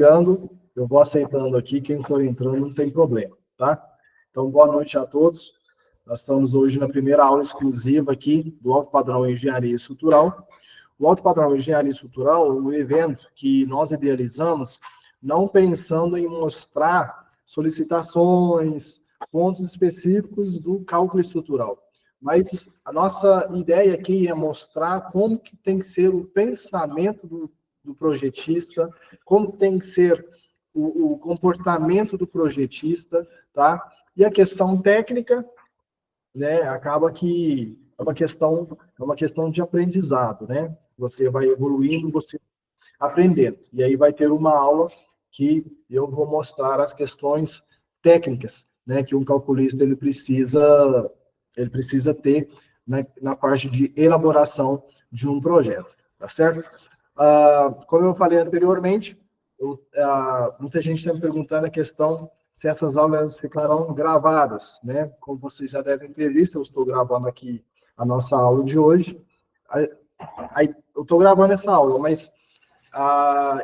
Eu vou aceitando aqui, quem for entrando não tem problema, tá? Então, boa noite a todos. Nós estamos hoje na primeira aula exclusiva aqui do Alto Padrão Engenharia Estrutural. O Alto Padrão Engenharia Estrutural é um evento que nós idealizamos não pensando em mostrar solicitações, pontos específicos do cálculo estrutural. Mas a nossa ideia aqui é mostrar como que tem que ser o pensamento do projetista, como tem que ser o comportamento do projetista, tá? E a questão técnica, né, acaba que é uma questão de aprendizado, né? Você vai evoluindo, você aprendendo. E aí vai ter uma aula que eu vou mostrar as questões técnicas, né, que um calculista ele precisa ter, né, na parte de elaboração de um projeto, tá certo? Como eu falei anteriormente, muita gente está me perguntando a questão se essas aulas ficarão gravadas, né? Como vocês já devem ter visto, eu estou gravando aqui a nossa aula de hoje. Eu estou gravando essa aula, mas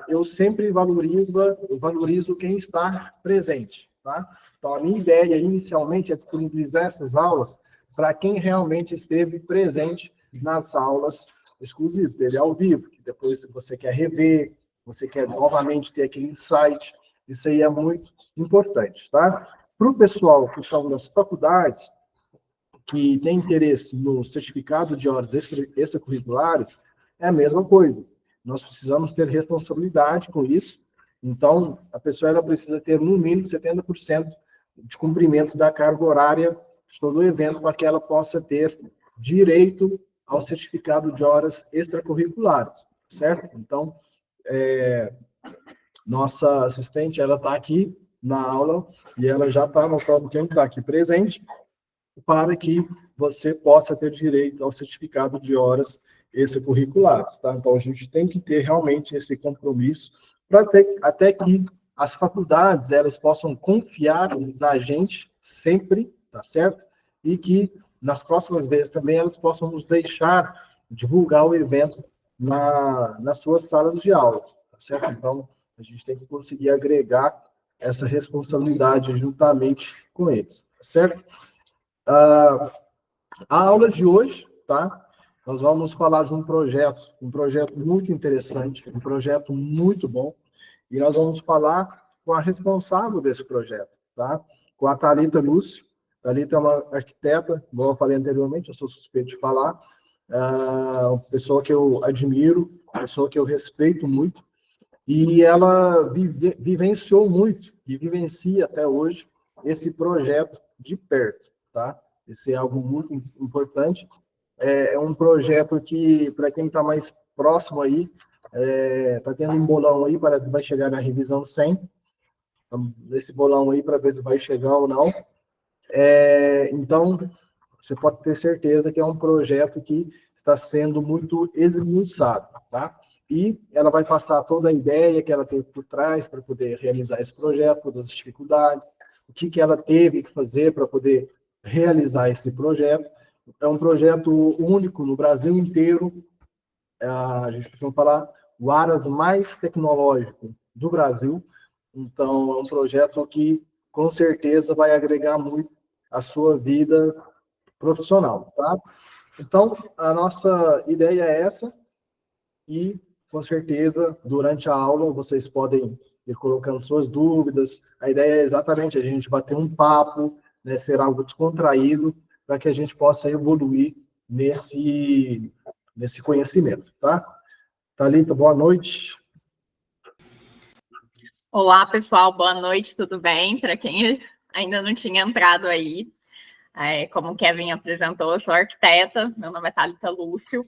eu sempre valorizo quem está presente, tá? Então, a minha ideia inicialmente é disponibilizar essas aulas para quem realmente esteve presente nas aulas exclusivas, dele ao vivo, que depois você quer rever, você quer novamente ter aquele insight, isso aí é muito importante, tá? Para o pessoal que são das faculdades, que tem interesse no certificado de horas extracurriculares, é a mesma coisa. Nós precisamos ter responsabilidade com isso, então a pessoa ela precisa ter no mínimo 70% de cumprimento da carga horária de todo o evento para que ela possa ter direito ao certificado de horas extracurriculares, certo? Então, nossa assistente, ela está aqui na aula e ela já está mostrando quem está aqui presente para que você possa ter direito ao certificado de horas extracurriculares, tá? Então, a gente tem que ter realmente esse compromisso para até que as faculdades, elas possam confiar na gente sempre, tá certo? E que nas próximas vezes também elas possam nos deixar divulgar o evento nas suas salas de aula, tá certo? Então, a gente tem que conseguir agregar essa responsabilidade juntamente com eles, tá certo? A aula de hoje, tá? Nós vamos falar de um projeto muito interessante, um projeto muito bom, e nós vamos falar com a responsável desse projeto, tá? Com a Thalita Lúcio. Thalita é uma arquiteta, como eu falei anteriormente, eu sou suspeito de falar, uma pessoa que eu admiro, uma pessoa que eu respeito muito, e ela vivenciou muito, e vivencia até hoje, esse projeto de perto, tá? Esse é algo muito importante. É um projeto que, para quem está mais próximo aí, está tendo um bolão aí, parece que vai chegar na revisão 100, nesse bolão aí, para ver se vai chegar ou não. Então, você pode ter certeza que é um projeto que está sendo muito esmiuçado, tá? E ela vai passar toda a ideia que ela teve por trás para poder realizar esse projeto, todas as dificuldades, o que ela teve que fazer para poder realizar esse projeto. É um projeto único no Brasil inteiro. A gente precisa falar o Aras mais tecnológico do Brasil. Então, é um projeto que, com certeza, vai agregar muito à sua vida profissional, tá? Então, a nossa ideia é essa e, com certeza, durante a aula, vocês podem ir colocando suas dúvidas. A ideia é exatamente a gente bater um papo, né, ser algo descontraído, para que a gente possa evoluir nesse conhecimento, tá? Thalita, boa noite. Olá, pessoal, boa noite, tudo bem? Para quem ainda não tinha entrado aí, como o Kevin apresentou, eu sou arquiteta, meu nome é Thalita Lúcio,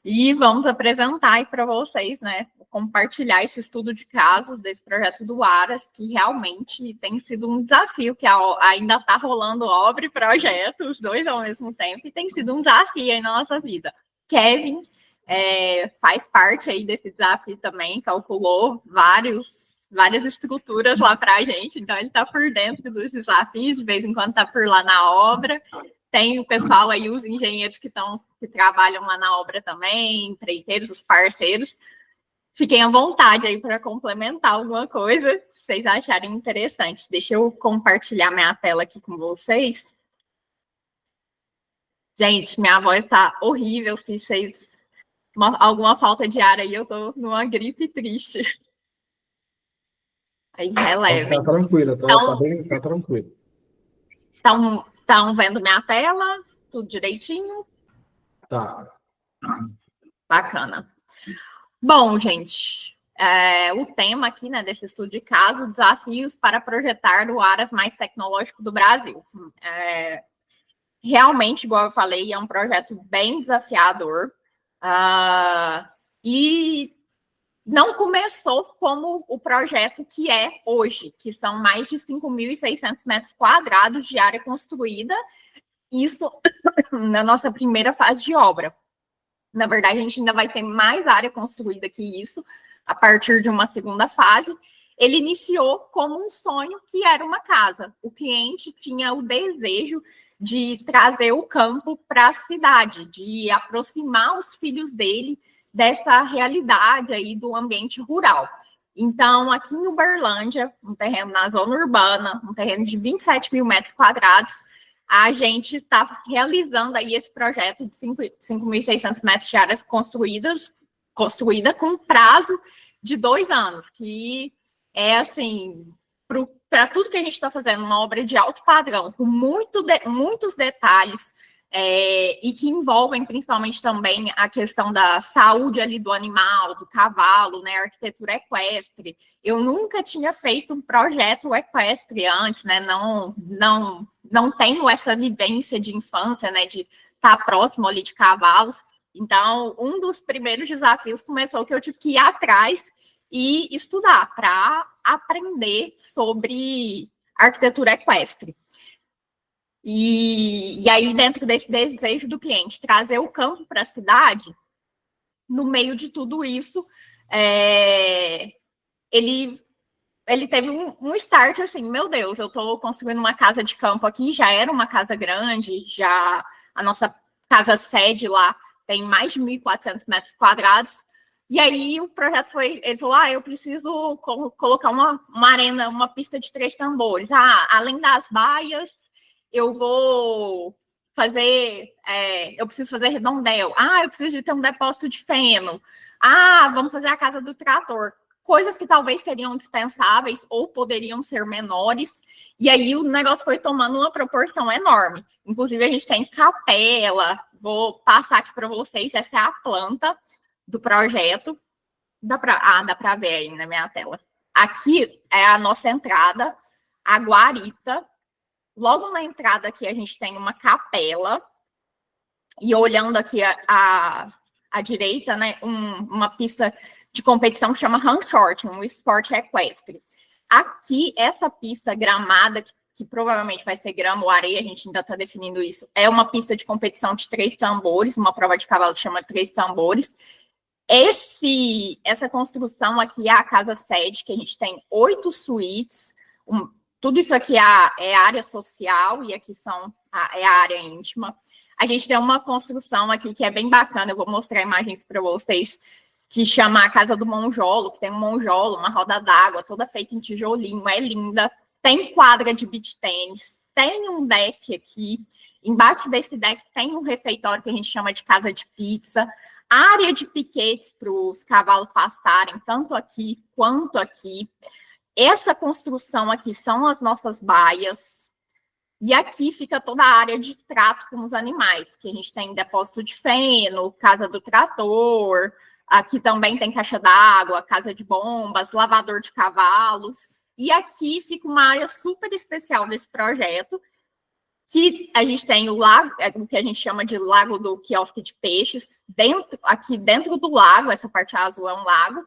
e vamos apresentar aí para vocês, né, compartilhar esse estudo de caso desse projeto do Aras, que realmente tem sido um desafio, que ainda está rolando obra e projeto, os dois ao mesmo tempo, e tem sido um desafio aí na nossa vida. Kevin faz parte aí desse desafio também, calculou várias estruturas lá para a gente, então ele está por dentro dos desafios, de vez em quando está por lá na obra. Tem o pessoal aí, os engenheiros que trabalham lá na obra também, empreiteiros, os parceiros. fiquem à vontade aí para complementar alguma coisa, se vocês acharem interessante. Deixa eu compartilhar minha tela aqui com vocês. Gente, minha voz está horrível, se vocês... alguma falta de ar aí, eu tô numa gripe triste. Aí Pode relevem. ficar tranquila, tá? Então, Tá bem, ficar tranquilo. Estão vendo minha tela? Tudo direitinho? Tá. Bacana. Bom, gente, o tema aqui, né, desse estudo de caso, desafios para projetar o Aras mais tecnológico do Brasil. Realmente, igual eu falei, é um projeto bem desafiador. E não começou como o projeto que é hoje, que são mais de 5.600 metros quadrados de área construída, isso na nossa primeira fase de obra. Na verdade, a gente ainda vai ter mais área construída que isso, a partir de uma segunda fase. Ele iniciou como um sonho que era uma casa. O cliente tinha o desejo de trazer o campo para a cidade, de aproximar os filhos dele dessa realidade aí do ambiente rural. Então, aqui em Uberlândia, um terreno na zona urbana, um terreno de 27 mil metros quadrados, a gente está realizando aí esse projeto de 5.600 metros de áreas construída com prazo de 2 anos, que é, assim, para tudo que a gente está fazendo, uma obra de alto padrão, com muitos detalhes, e que envolvem principalmente também a questão da saúde ali do animal, do cavalo, né, arquitetura equestre. Eu nunca tinha feito um projeto equestre antes, né, não tenho essa vivência de infância, né, de estar próximo ali de cavalos. Então, um dos primeiros desafios começou que eu tive que ir atrás e estudar para aprender sobre arquitetura equestre. E aí, dentro desse desejo do cliente, trazer o campo para a cidade, no meio de tudo isso, ele teve um start assim, meu Deus, eu estou construindo uma casa de campo aqui, já era uma casa grande, já a nossa casa sede lá tem mais de 1.400 metros quadrados, e aí o projeto foi, ele falou, eu preciso colocar uma arena, uma pista de 3 tambores, além das baias, eu vou fazer, eu preciso fazer redondel, eu preciso de ter um depósito de feno, vamos fazer a casa do trator, coisas que talvez seriam dispensáveis ou poderiam ser menores, e aí o negócio foi tomando uma proporção enorme. Inclusive, a gente tem capela, vou passar aqui para vocês, essa é a planta do projeto. Dá para ver aí na minha tela. Aqui é a nossa entrada, a guarita. Logo na entrada aqui a gente tem uma capela, e olhando aqui à direita, né, uma pista de competição que chama Run Short, um esporte equestre. Aqui, essa pista gramada, que provavelmente vai ser grama ou areia, a gente ainda está definindo isso, é uma pista de competição de 3 tambores, uma prova de cavalo que chama 3 tambores. Essa construção aqui é a casa sede, que a gente tem 8 suítes, tudo isso aqui é a área social e aqui é a área íntima. A gente tem uma construção aqui que é bem bacana, eu vou mostrar imagens para vocês, que chama a Casa do Monjolo, que tem um monjolo, uma roda d'água, toda feita em tijolinho, é linda. Tem quadra de beach tênis, tem um deck aqui. Embaixo desse deck tem um refeitório que a gente chama de casa de pizza. Área de piquetes para os cavalos pastarem, tanto aqui quanto aqui. Essa construção aqui são as nossas baias. E aqui fica toda a área de trato com os animais, que a gente tem depósito de feno, casa do trator, aqui também tem caixa d'água, casa de bombas, lavador de cavalos. E aqui fica uma área super especial desse projeto, que a gente tem o lago, o que a gente chama de Lago do Quiosque de Peixes. Aqui dentro do lago, essa parte azul é um lago,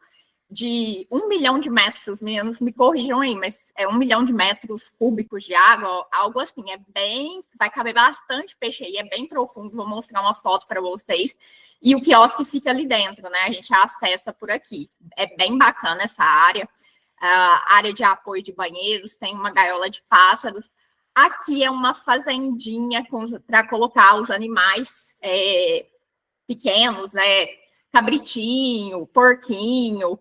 de 1 milhão de metros, os meninos me corrijam aí, mas é 1 milhão de metros cúbicos de água, algo assim, vai caber bastante peixe aí, é bem profundo, vou mostrar uma foto para vocês, e o quiosque fica ali dentro, né, a gente acessa por aqui, é bem bacana essa área, a área de apoio de banheiros, tem uma gaiola de pássaros, aqui é uma fazendinha para colocar os animais pequenos, né, cabritinho, porquinho,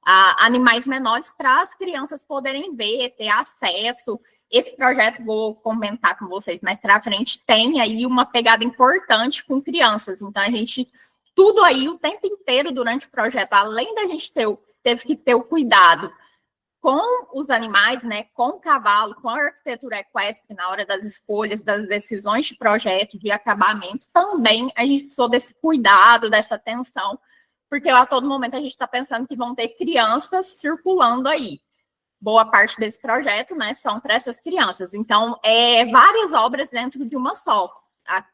animais menores para as crianças poderem ver, ter acesso. Esse projeto, vou comentar com vocês mais para frente, tem aí uma pegada importante com crianças. Então, a gente, tudo aí, o tempo inteiro durante o projeto, além da gente teve que ter o cuidado com os animais, né, com o cavalo, com a arquitetura equestre, na hora das escolhas, das decisões de projeto, de acabamento, também a gente precisou desse cuidado, dessa atenção, porque a todo momento a gente está pensando que vão ter crianças circulando aí. Boa parte desse projeto, né, são para essas crianças. Então, várias obras dentro de uma só.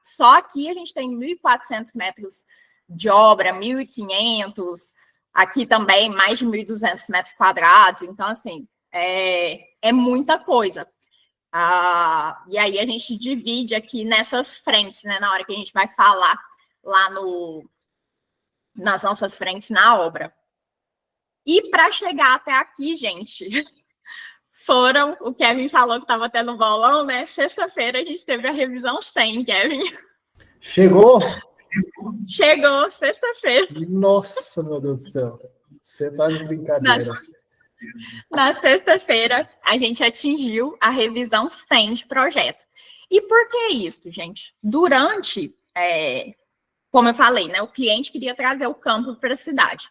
Só aqui a gente tem 1.400 metros de obra, 1.500, aqui também mais de 1.200 metros quadrados. Então, assim, é muita coisa. E aí a gente divide aqui nessas frentes, né, na hora que a gente vai falar lá nas nossas frentes na obra. E para chegar até aqui, gente, o Kevin falou que estava tendo bolão, né? Sexta-feira a gente teve a revisão 100, Kevin. Chegou? Chegou, sexta-feira. Nossa, meu Deus do céu. Você tá de brincadeira. Na sexta-feira, a gente atingiu a revisão 100 de projeto. E por que isso, gente? Durante, como eu falei, né? O cliente queria trazer o campo para a cidade.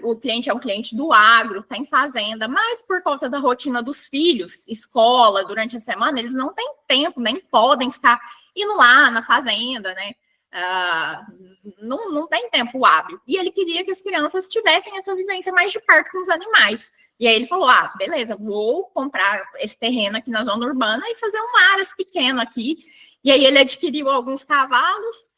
O cliente é um cliente do agro, tem fazenda, mas por conta da rotina dos filhos, escola, durante a semana, eles não têm tempo, nem podem ficar indo lá na fazenda, né? Não tem tempo hábil. E ele queria que as crianças tivessem essa vivência mais de perto com os animais. E aí ele falou, beleza, vou comprar esse terreno aqui na zona urbana e fazer um aras pequeno aqui. E aí ele adquiriu alguns cavalos,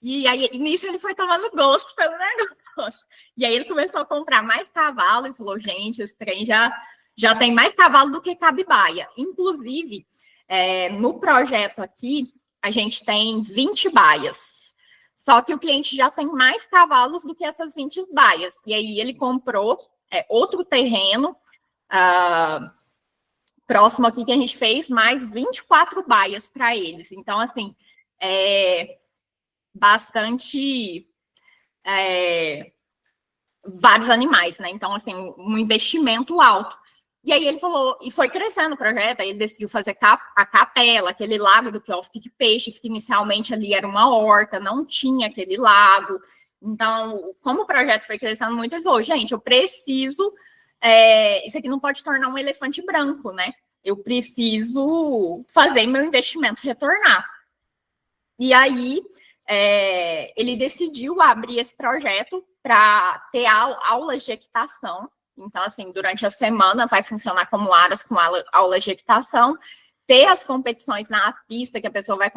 e aí nisso ele foi tomando gosto pelo negócio. E aí ele começou a comprar mais cavalo e falou, gente, esse trem já tem mais cavalo do que cabe baia. Inclusive, no projeto aqui, a gente tem 20 baias. Só que o cliente já tem mais cavalos do que essas 20 baias. E aí ele comprou outro terreno próximo aqui que a gente fez, mais 24 baias para eles. Então, assim, bastante... vários animais, né? Então, assim, um investimento alto. E aí ele falou, e foi crescendo o projeto, aí ele decidiu fazer a capela, aquele lago do quiosque de peixes, que inicialmente ali era uma horta, não tinha aquele lago. Então, como o projeto foi crescendo muito, ele falou, gente, eu preciso, isso aqui não pode tornar um elefante branco, né? Eu preciso fazer meu investimento retornar. E aí, ele decidiu abrir esse projeto para ter aulas de equitação. Então, assim, durante a semana vai funcionar como aras com aulas de equitação, ter as competições na pista, que a pessoa vai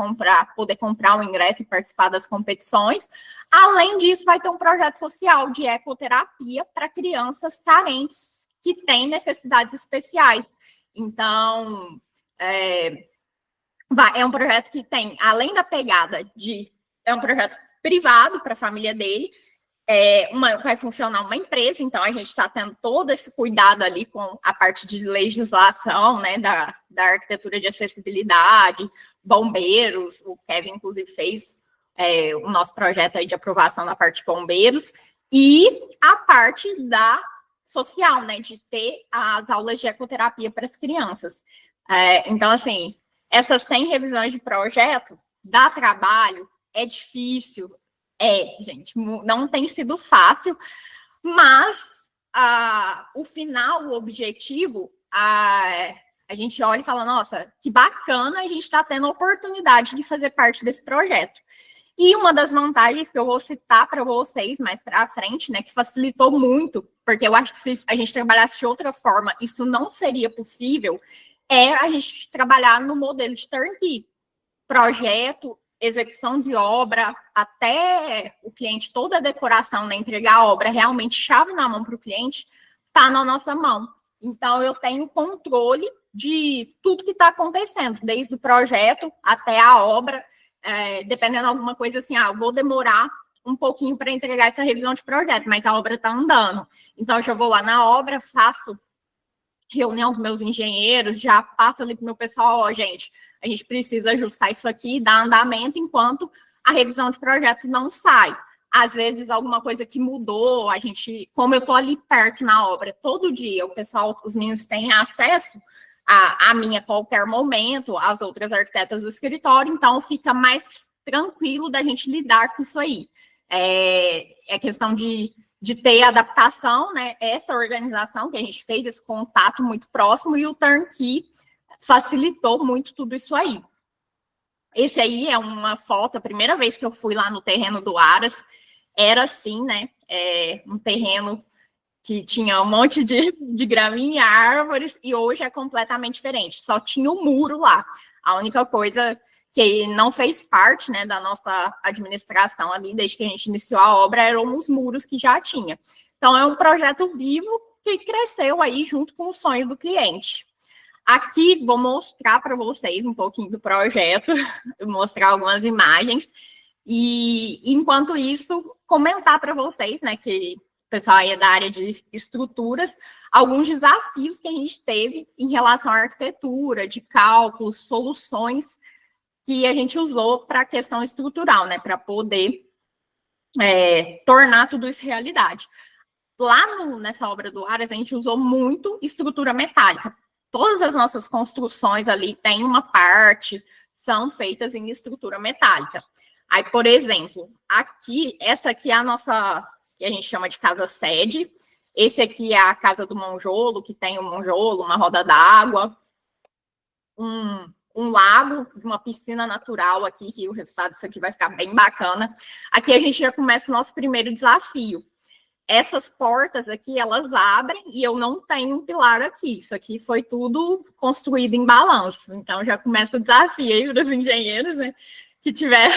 poder comprar um ingresso e participar das competições. Além disso, vai ter um projeto social de ecoterapia para crianças carentes que têm necessidades especiais. Então, é um projeto que tem, além da pegada é um projeto privado para a família dele, vai funcionar uma empresa, então a gente está tendo todo esse cuidado ali com a parte de legislação, né, da arquitetura de acessibilidade, bombeiros, o Kevin, inclusive, fez o nosso projeto aí de aprovação da parte de bombeiros, e a parte da social, né, de ter as aulas de ecoterapia para as crianças. Então, assim, essas 100 revisões de projeto dá trabalho, é difícil, gente, não tem sido fácil, mas o final, o objetivo, a gente olha e fala, nossa, que bacana a gente está tendo a oportunidade de fazer parte desse projeto. E uma das vantagens que eu vou citar para vocês mais para frente, né, que facilitou muito, porque eu acho que se a gente trabalhasse de outra forma, isso não seria possível, a gente trabalhar no modelo de turnkey, projeto, execução de obra, até o cliente, toda a decoração, né, entregar a obra realmente chave na mão para o cliente, está na nossa mão. Então, eu tenho controle de tudo que está acontecendo, desde o projeto até a obra, dependendo de alguma coisa assim, eu vou demorar um pouquinho para entregar essa revisão de projeto, mas a obra está andando. Então, eu já vou lá na obra, faço reunião com meus engenheiros, já passo ali para o meu pessoal, gente, a gente precisa ajustar isso aqui, dar andamento enquanto a revisão de projeto não sai. às vezes alguma coisa que mudou, a gente, como eu estou ali perto na obra, todo dia, o pessoal, os meninos têm acesso a mim a qualquer momento, as outras arquitetas do escritório, então fica mais tranquilo da gente lidar com isso aí. É questão de ter adaptação, né? Essa organização que a gente fez, esse contato muito próximo, e o turnkey facilitou muito tudo isso aí. Esse aí é uma foto, a primeira vez que eu fui lá no terreno do Aras, era assim, né? Um terreno que tinha um monte de graminha, árvores, e hoje é completamente diferente. Só tinha um muro lá. A única coisa que não fez parte, né, da nossa administração ali, desde que a gente iniciou a obra, eram os muros que já tinha. Então, é um projeto vivo que cresceu aí junto com o sonho do cliente. Aqui, vou mostrar para vocês um pouquinho do projeto, mostrar algumas imagens, e, enquanto isso, comentar para vocês, né, que o pessoal aí é da área de estruturas, alguns desafios que a gente teve em relação à arquitetura, de cálculos, soluções que a gente usou para a questão estrutural, né, para poder tornar tudo isso realidade. Lá nessa obra do Aras, a gente usou muito estrutura metálica. Todas as nossas construções ali têm uma parte, são feitas em estrutura metálica. Aí, por exemplo, aqui, essa aqui é a nossa, que a gente chama de casa sede. Esse aqui é a casa do monjolo, que tem um monjolo, uma roda d'água, um lago, uma piscina natural aqui, que o resultado disso aqui vai ficar bem bacana. Aqui a gente já começa o nosso primeiro desafio. Essas portas aqui, elas abrem e eu não tenho um pilar aqui. Isso aqui foi tudo construído em balanço. Então, já começa o desafio aí para os engenheiros, né, que tiveram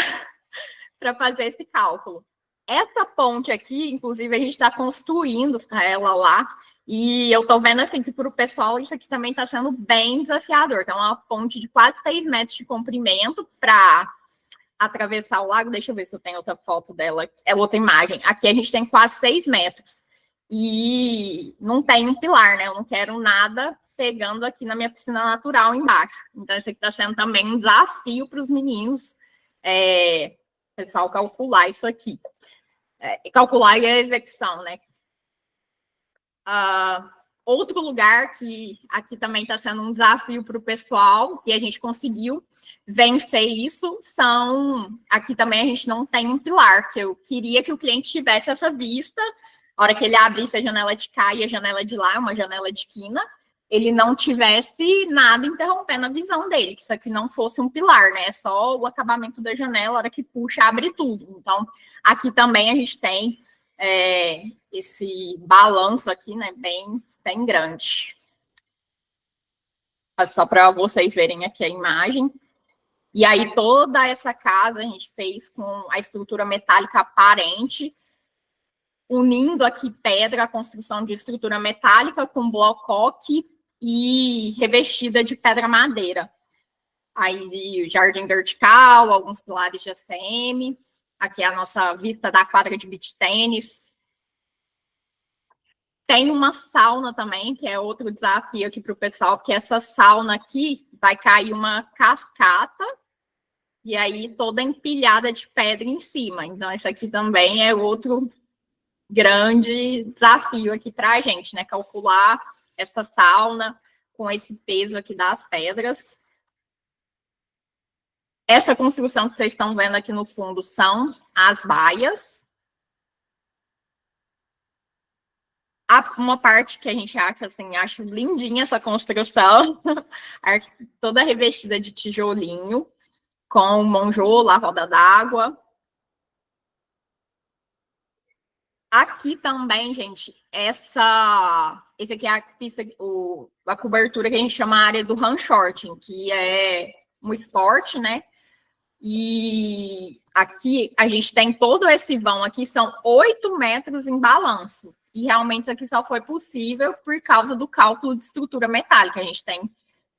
para fazer esse cálculo. Essa ponte aqui, inclusive, a gente está construindo ela lá, e eu estou vendo assim que para o pessoal isso aqui também está sendo bem desafiador. Então, é uma ponte de quase 6 metros de comprimento para atravessar o lago. Deixa eu ver se eu tenho outra foto dela. É outra imagem. Aqui a gente tem quase 6 metros. E não tem um pilar, né? Eu não quero nada pegando aqui na minha piscina natural embaixo. Então, isso aqui está sendo também um desafio para os meninos, pessoal, calcular isso aqui. Calcular e a execução, né? Outro lugar que aqui também está sendo um desafio para o pessoal, e a gente conseguiu vencer isso, aqui também a gente não tem um pilar, que eu queria que o cliente tivesse essa vista, a hora que ele abrisse a janela de cá e a janela de lá, uma janela de quina, ele não tivesse nada interrompendo a visão dele, que isso aqui não fosse um pilar, né? É só o acabamento da janela, a hora que puxa, abre tudo. Então, aqui também a gente tem esse balanço aqui, né? Bem grande. Só para vocês verem aqui a imagem. E aí, toda essa casa a gente fez com a estrutura metálica aparente, unindo aqui pedra, a construção de estrutura metálica com blocoque e revestida de pedra-madeira. Aí, jardim vertical, alguns pilares de ACM. Aqui é a nossa vista da quadra de beach tênis. Tem uma sauna também, que é outro desafio aqui para o pessoal, porque essa sauna aqui vai cair uma cascata, e aí toda empilhada de pedra em cima. Então, esse aqui também é outro grande desafio aqui para a gente, né? Calcular essa sauna com esse peso aqui das pedras. Essa construção que vocês estão vendo aqui no fundo são as baias. Uma parte que a gente acha, assim, acho lindinha essa construção, toda revestida de tijolinho, com monjolo, a roda d'água. Aqui também, gente, esse aqui é a pista, a cobertura que a gente chama a área do handshorting, que é um esporte, né? E aqui a gente tem todo esse vão aqui, são 8 metros em balanço. E realmente isso aqui só foi possível por causa do cálculo de estrutura metálica. A gente tem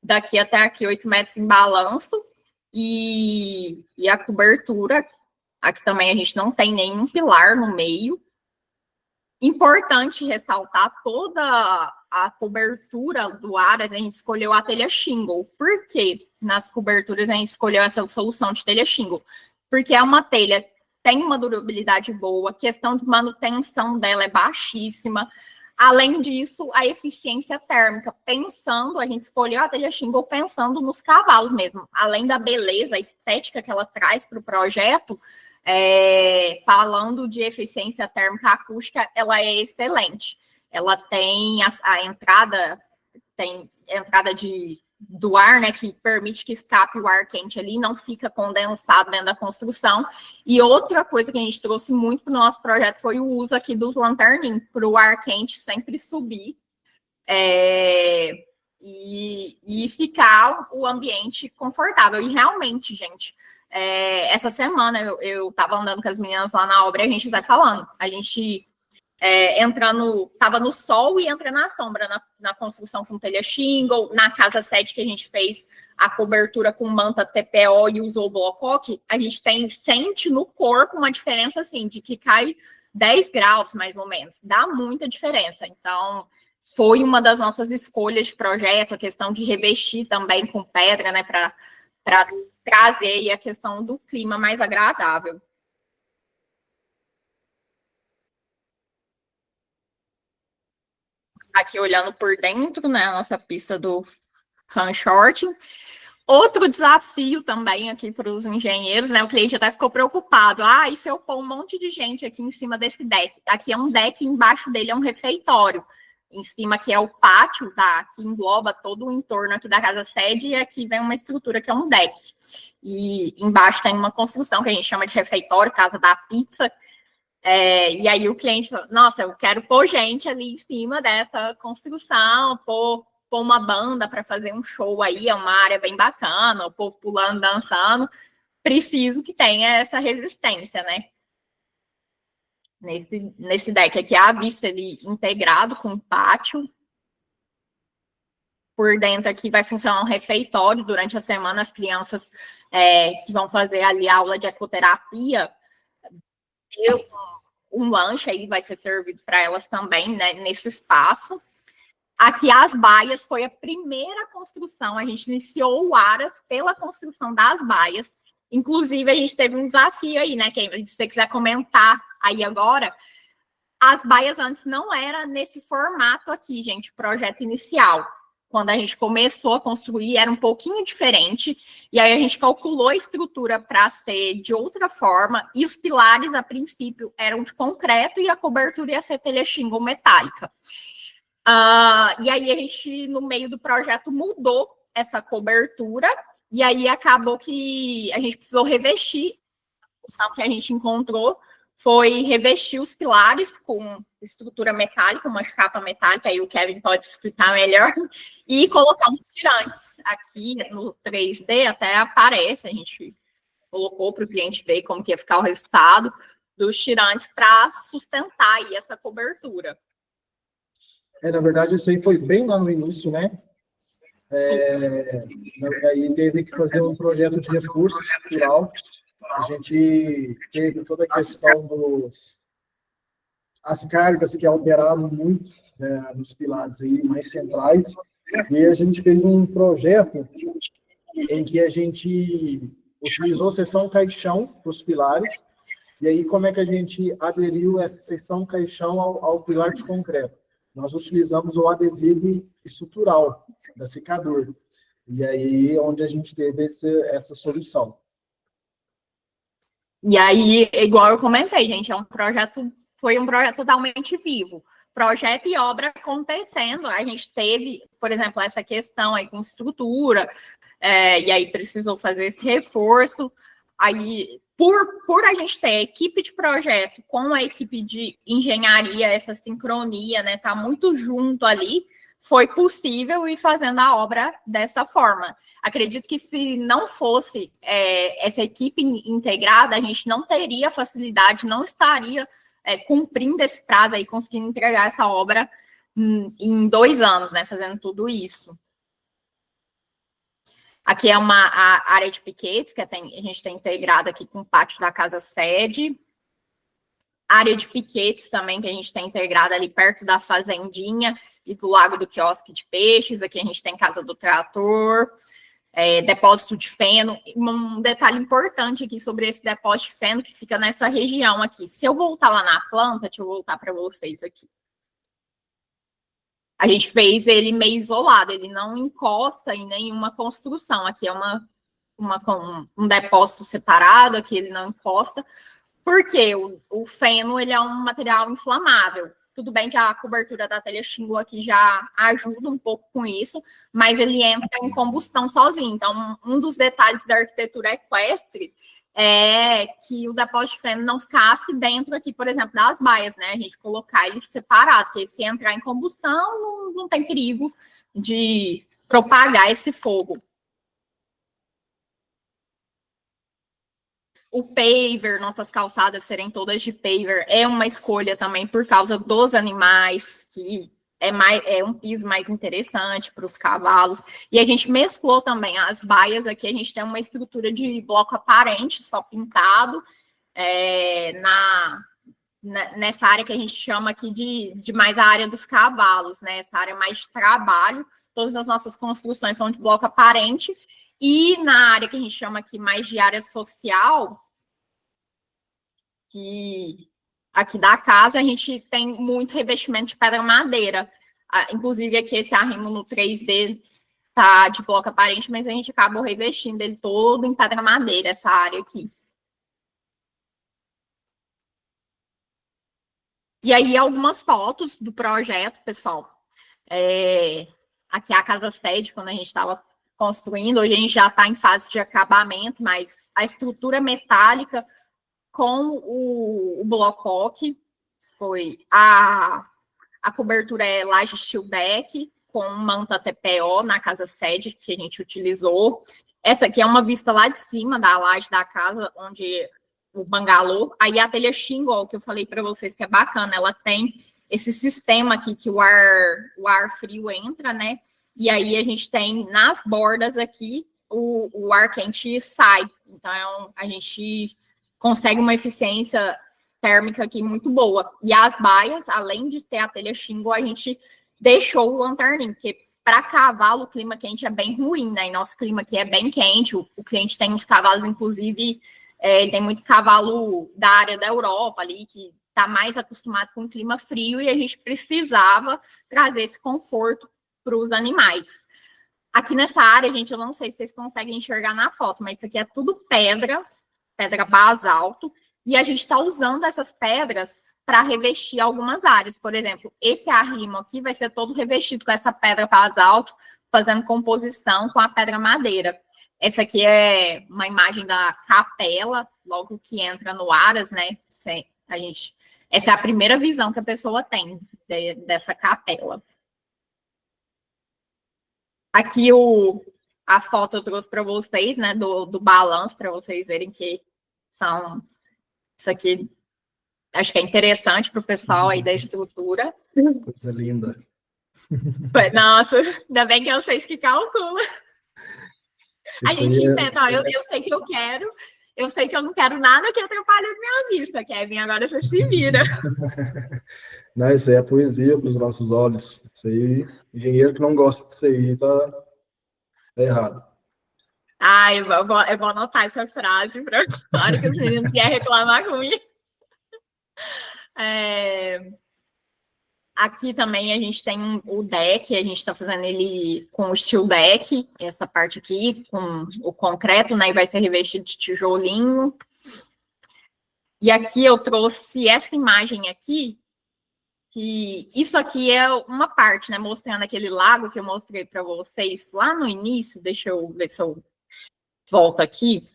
daqui até aqui 8 metros em balanço, e a cobertura, aqui também a gente não tem nenhum pilar no meio. Importante ressaltar, toda a cobertura do Aras, a gente escolheu a telha shingle. Por quê? Nas coberturas a gente escolheu essa solução de telha shingle? Porque é uma telha tem uma durabilidade boa, a questão de manutenção dela é baixíssima. Além disso, a eficiência térmica, a gente escolheu a telha shingle pensando nos cavalos mesmo. Além da beleza, a estética que ela traz para o projeto, falando de eficiência térmica acústica, ela é excelente. Ela tem a entrada do ar, né, que permite que escape o ar quente ali, não fica condensado dentro da construção. E outra coisa que a gente trouxe muito para o nosso projeto foi o uso aqui dos lanterninhos, para o ar quente sempre subir e ficar o ambiente confortável. E realmente, gente, essa semana eu estava andando com as meninas lá na obra e a gente vai falando, a gente estava no sol e entra na sombra na construção com telha shingle, na casa 7 que a gente fez a cobertura com manta TPO e usou blocoque, a gente sente no corpo uma diferença assim, de que cai 10 graus mais ou menos, dá muita diferença. Então, foi uma das nossas escolhas de projeto, a questão de revestir também com pedra, né, para trazer aí a questão do clima mais agradável. Aqui olhando por dentro, né, a nossa pista do run short. Outro desafio também aqui para os engenheiros, né, o cliente até ficou preocupado. E se eu pôr um monte de gente aqui em cima desse deck? Aqui é um deck, embaixo dele é um refeitório. Em cima aqui é o pátio, tá? Que engloba todo o entorno aqui da casa sede, e aqui vem uma estrutura que é um deck. E embaixo tem uma construção que a gente chama de refeitório, casa da pizza. E aí o cliente falou, nossa, eu quero pôr gente ali em cima dessa construção, pôr uma banda para fazer um show aí, é uma área bem bacana, o povo pulando, dançando, preciso que tenha essa resistência, né? Nesse deck aqui, a vista ele integrado com o pátio. Por dentro aqui vai funcionar um refeitório durante a semana, as crianças que vão fazer ali aula de ecoterapia, um lanche aí vai ser servido para elas também, né, nesse espaço. Aqui as baias foi a primeira construção, a gente iniciou o Aras pela construção das baias. Inclusive, a gente teve um desafio aí, né, se você quiser comentar aí agora, as baias antes não era nesse formato aqui, gente, o projeto inicial. Quando a gente começou a construir, era um pouquinho diferente, e aí a gente calculou a estrutura para ser de outra forma, e os pilares, a princípio, eram de concreto, e a cobertura ia ser telha shingle metálica. E aí a gente, no meio do projeto, mudou essa cobertura, e aí acabou que a gente precisou revestir, o sal que a gente encontrou foi revestir os pilares com estrutura metálica, uma chapa metálica, aí o Kevin pode explicar melhor, e colocar uns tirantes. Aqui no 3D até aparece, a gente colocou para o cliente ver como que ia ficar o resultado dos tirantes para sustentar aí essa cobertura. Na verdade, isso aí foi bem lá no início, né? Aí teve que fazer um projeto de reforço estrutural. A gente teve toda a questão as cargas que alteraram muito, né, nos pilares aí mais centrais, e a gente fez um projeto em que a gente utilizou seção caixão para os pilares, e aí como é que a gente aderiu essa seção caixão ao pilar de concreto? Nós utilizamos o adesivo estrutural da secador, e aí onde a gente teve essa solução. E aí, igual eu comentei, gente, foi um projeto totalmente vivo. Projeto e obra acontecendo. A gente teve, por exemplo, essa questão aí com estrutura, e aí precisou fazer esse reforço. Aí, por a gente ter equipe de projeto com a equipe de engenharia, essa sincronia, né, tá muito junto ali, foi possível ir fazendo a obra dessa forma. Acredito que se não fosse essa equipe integrada, a gente não teria facilidade, não estaria cumprindo esse prazo aí, conseguindo entregar essa obra em 2 anos, né, fazendo tudo isso. Aqui é a área de piquetes, que a gente tem integrada aqui com o pátio da casa sede. Área de piquetes também, que a gente tem integrada ali perto da fazendinha e do lago do quiosque de peixes. Aqui a gente tem casa do trator. depósito de feno. Um detalhe importante aqui sobre esse depósito de feno que fica nessa região aqui. Se eu voltar lá na planta, deixa eu voltar para vocês aqui. A gente fez ele meio isolado, ele não encosta em nenhuma construção. Aqui é um depósito separado, aqui ele não encosta, porque o feno ele é um material inflamável. Tudo bem que a cobertura da telha shingle aqui já ajuda um pouco com isso, mas ele entra em combustão sozinho. Então, um dos detalhes da arquitetura equestre é que o depósito de feno não ficasse dentro aqui, por exemplo, das baias, né? A gente colocar ele separado, porque se entrar em combustão, não tem perigo de propagar esse fogo. O paver, nossas calçadas serem todas de paver, é uma escolha também por causa dos animais, que é um piso mais interessante para os cavalos. E a gente mesclou também as baias aqui, a gente tem uma estrutura de bloco aparente, só pintado, nessa área que a gente chama aqui de mais a área dos cavalos, né? Essa área mais de trabalho. Todas as nossas construções são de bloco aparente. E na área que a gente chama aqui mais de área social, que aqui da casa, a gente tem muito revestimento de pedra-madeira. Inclusive, aqui esse arrimo no 3D tá de bloco aparente, mas a gente acabou revestindo ele todo em pedra-madeira, essa área aqui. E aí, algumas fotos do projeto, pessoal. Aqui é a casa sede, quando a gente estava construindo. Hoje a gente já está em fase de acabamento, mas a estrutura metálica com o bloco foi a cobertura é laje steel deck com manta TPO na casa sede que a gente utilizou. Essa aqui é uma vista lá de cima da laje da casa, onde o bangalô. Aí a telha shingle, que eu falei para vocês que é bacana, ela tem esse sistema aqui que o ar frio entra, né? E aí a gente tem nas bordas aqui o ar quente sai. Então a gente consegue uma eficiência térmica aqui muito boa. E as baias, além de ter a telha shingle, a gente deixou o lanterninho, porque para cavalo o clima quente é bem ruim, né? E nosso clima aqui é bem quente. O cliente tem uns cavalos, inclusive, ele tem muito cavalo da área da Europa ali, que está mais acostumado com o clima frio, e a gente precisava trazer esse conforto para os animais. Aqui nessa área, gente, eu não sei se vocês conseguem enxergar na foto, mas isso aqui é tudo pedra basalto, e a gente está usando essas pedras para revestir algumas áreas. Por exemplo, esse arrimo aqui vai ser todo revestido com essa pedra basalto, fazendo composição com a pedra madeira. Essa aqui é uma imagem da capela, logo que entra no Aras, né? Essa é a primeira visão que a pessoa tem dessa capela. Aqui a foto eu trouxe para vocês, né, do balanço, para vocês verem que isso aqui, acho que é interessante para o pessoal aí da estrutura. Coisa linda. Nossa, ainda bem que é vocês que calculam. A gente inventa, eu sei que eu quero, eu sei que eu não quero nada que atrapalhe a minha vista, Kevin, agora você se vira. Não, isso aí é poesia para os nossos olhos. Isso aí, engenheiro que não gosta disso aí, tá errado. Eu vou anotar essa frase para a hora que os meninos vierem reclamar comigo. Aqui também a gente tem o deck, a gente está fazendo ele com o steel deck, essa parte aqui, com o concreto, né? E vai ser revestido de tijolinho. E aqui eu trouxe essa imagem aqui, que isso aqui é uma parte, né? Mostrando aquele lago que eu mostrei para vocês lá no início. Deixa eu ver se eu volto aqui,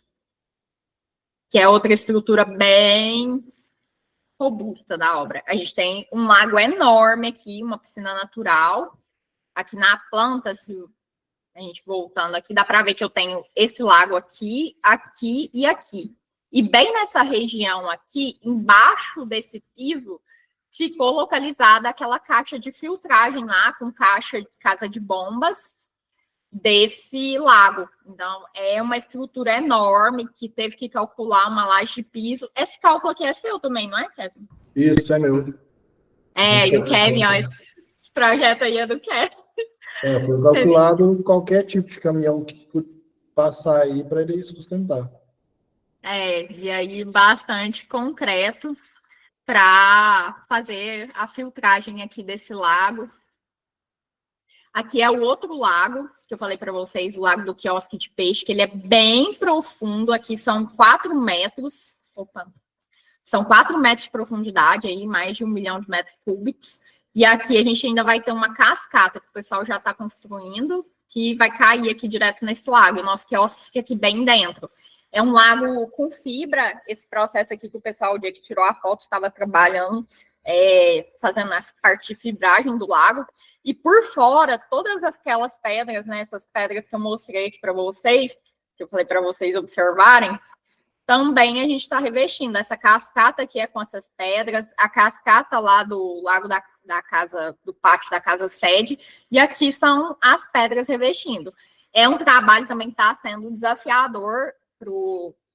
que é outra estrutura bem robusta da obra. A gente tem um lago enorme aqui, uma piscina natural. Aqui na planta, se a gente voltando aqui, dá para ver que eu tenho esse lago aqui, aqui e aqui. E bem nessa região aqui, embaixo desse piso, ficou localizada aquela caixa de filtragem lá, com casa de bombas, desse lago. Então, é uma estrutura enorme que teve que calcular uma laje de piso. Esse cálculo aqui é seu também, não é, Kevin? Isso, é meu. E o Kevin, ó, esse projeto aí é do Kevin. Foi calculado qualquer tipo de caminhão que passar aí para ele sustentar. E aí bastante concreto para fazer a filtragem aqui desse lago. Aqui é o outro lago, que eu falei para vocês, o lago do quiosque de peixe, que ele é bem profundo, aqui são 4 metros, são 4 metros de profundidade, aí mais de 1 milhão de metros cúbicos, e aqui a gente ainda vai ter uma cascata, que o pessoal já está construindo, que vai cair aqui direto nesse lago, o nosso quiosque fica aqui bem dentro. É um lago com fibra, esse processo aqui que o pessoal, o dia que tirou a foto, estava trabalhando, fazendo a parte de fibragem do lago, e por fora, todas aquelas pedras, né, essas pedras que eu mostrei aqui para vocês, que eu falei para vocês observarem, também a gente está revestindo. Essa cascata aqui é com essas pedras, a cascata lá do lago da casa, do pátio da casa sede, e aqui são as pedras revestindo. É um trabalho também que está sendo desafiador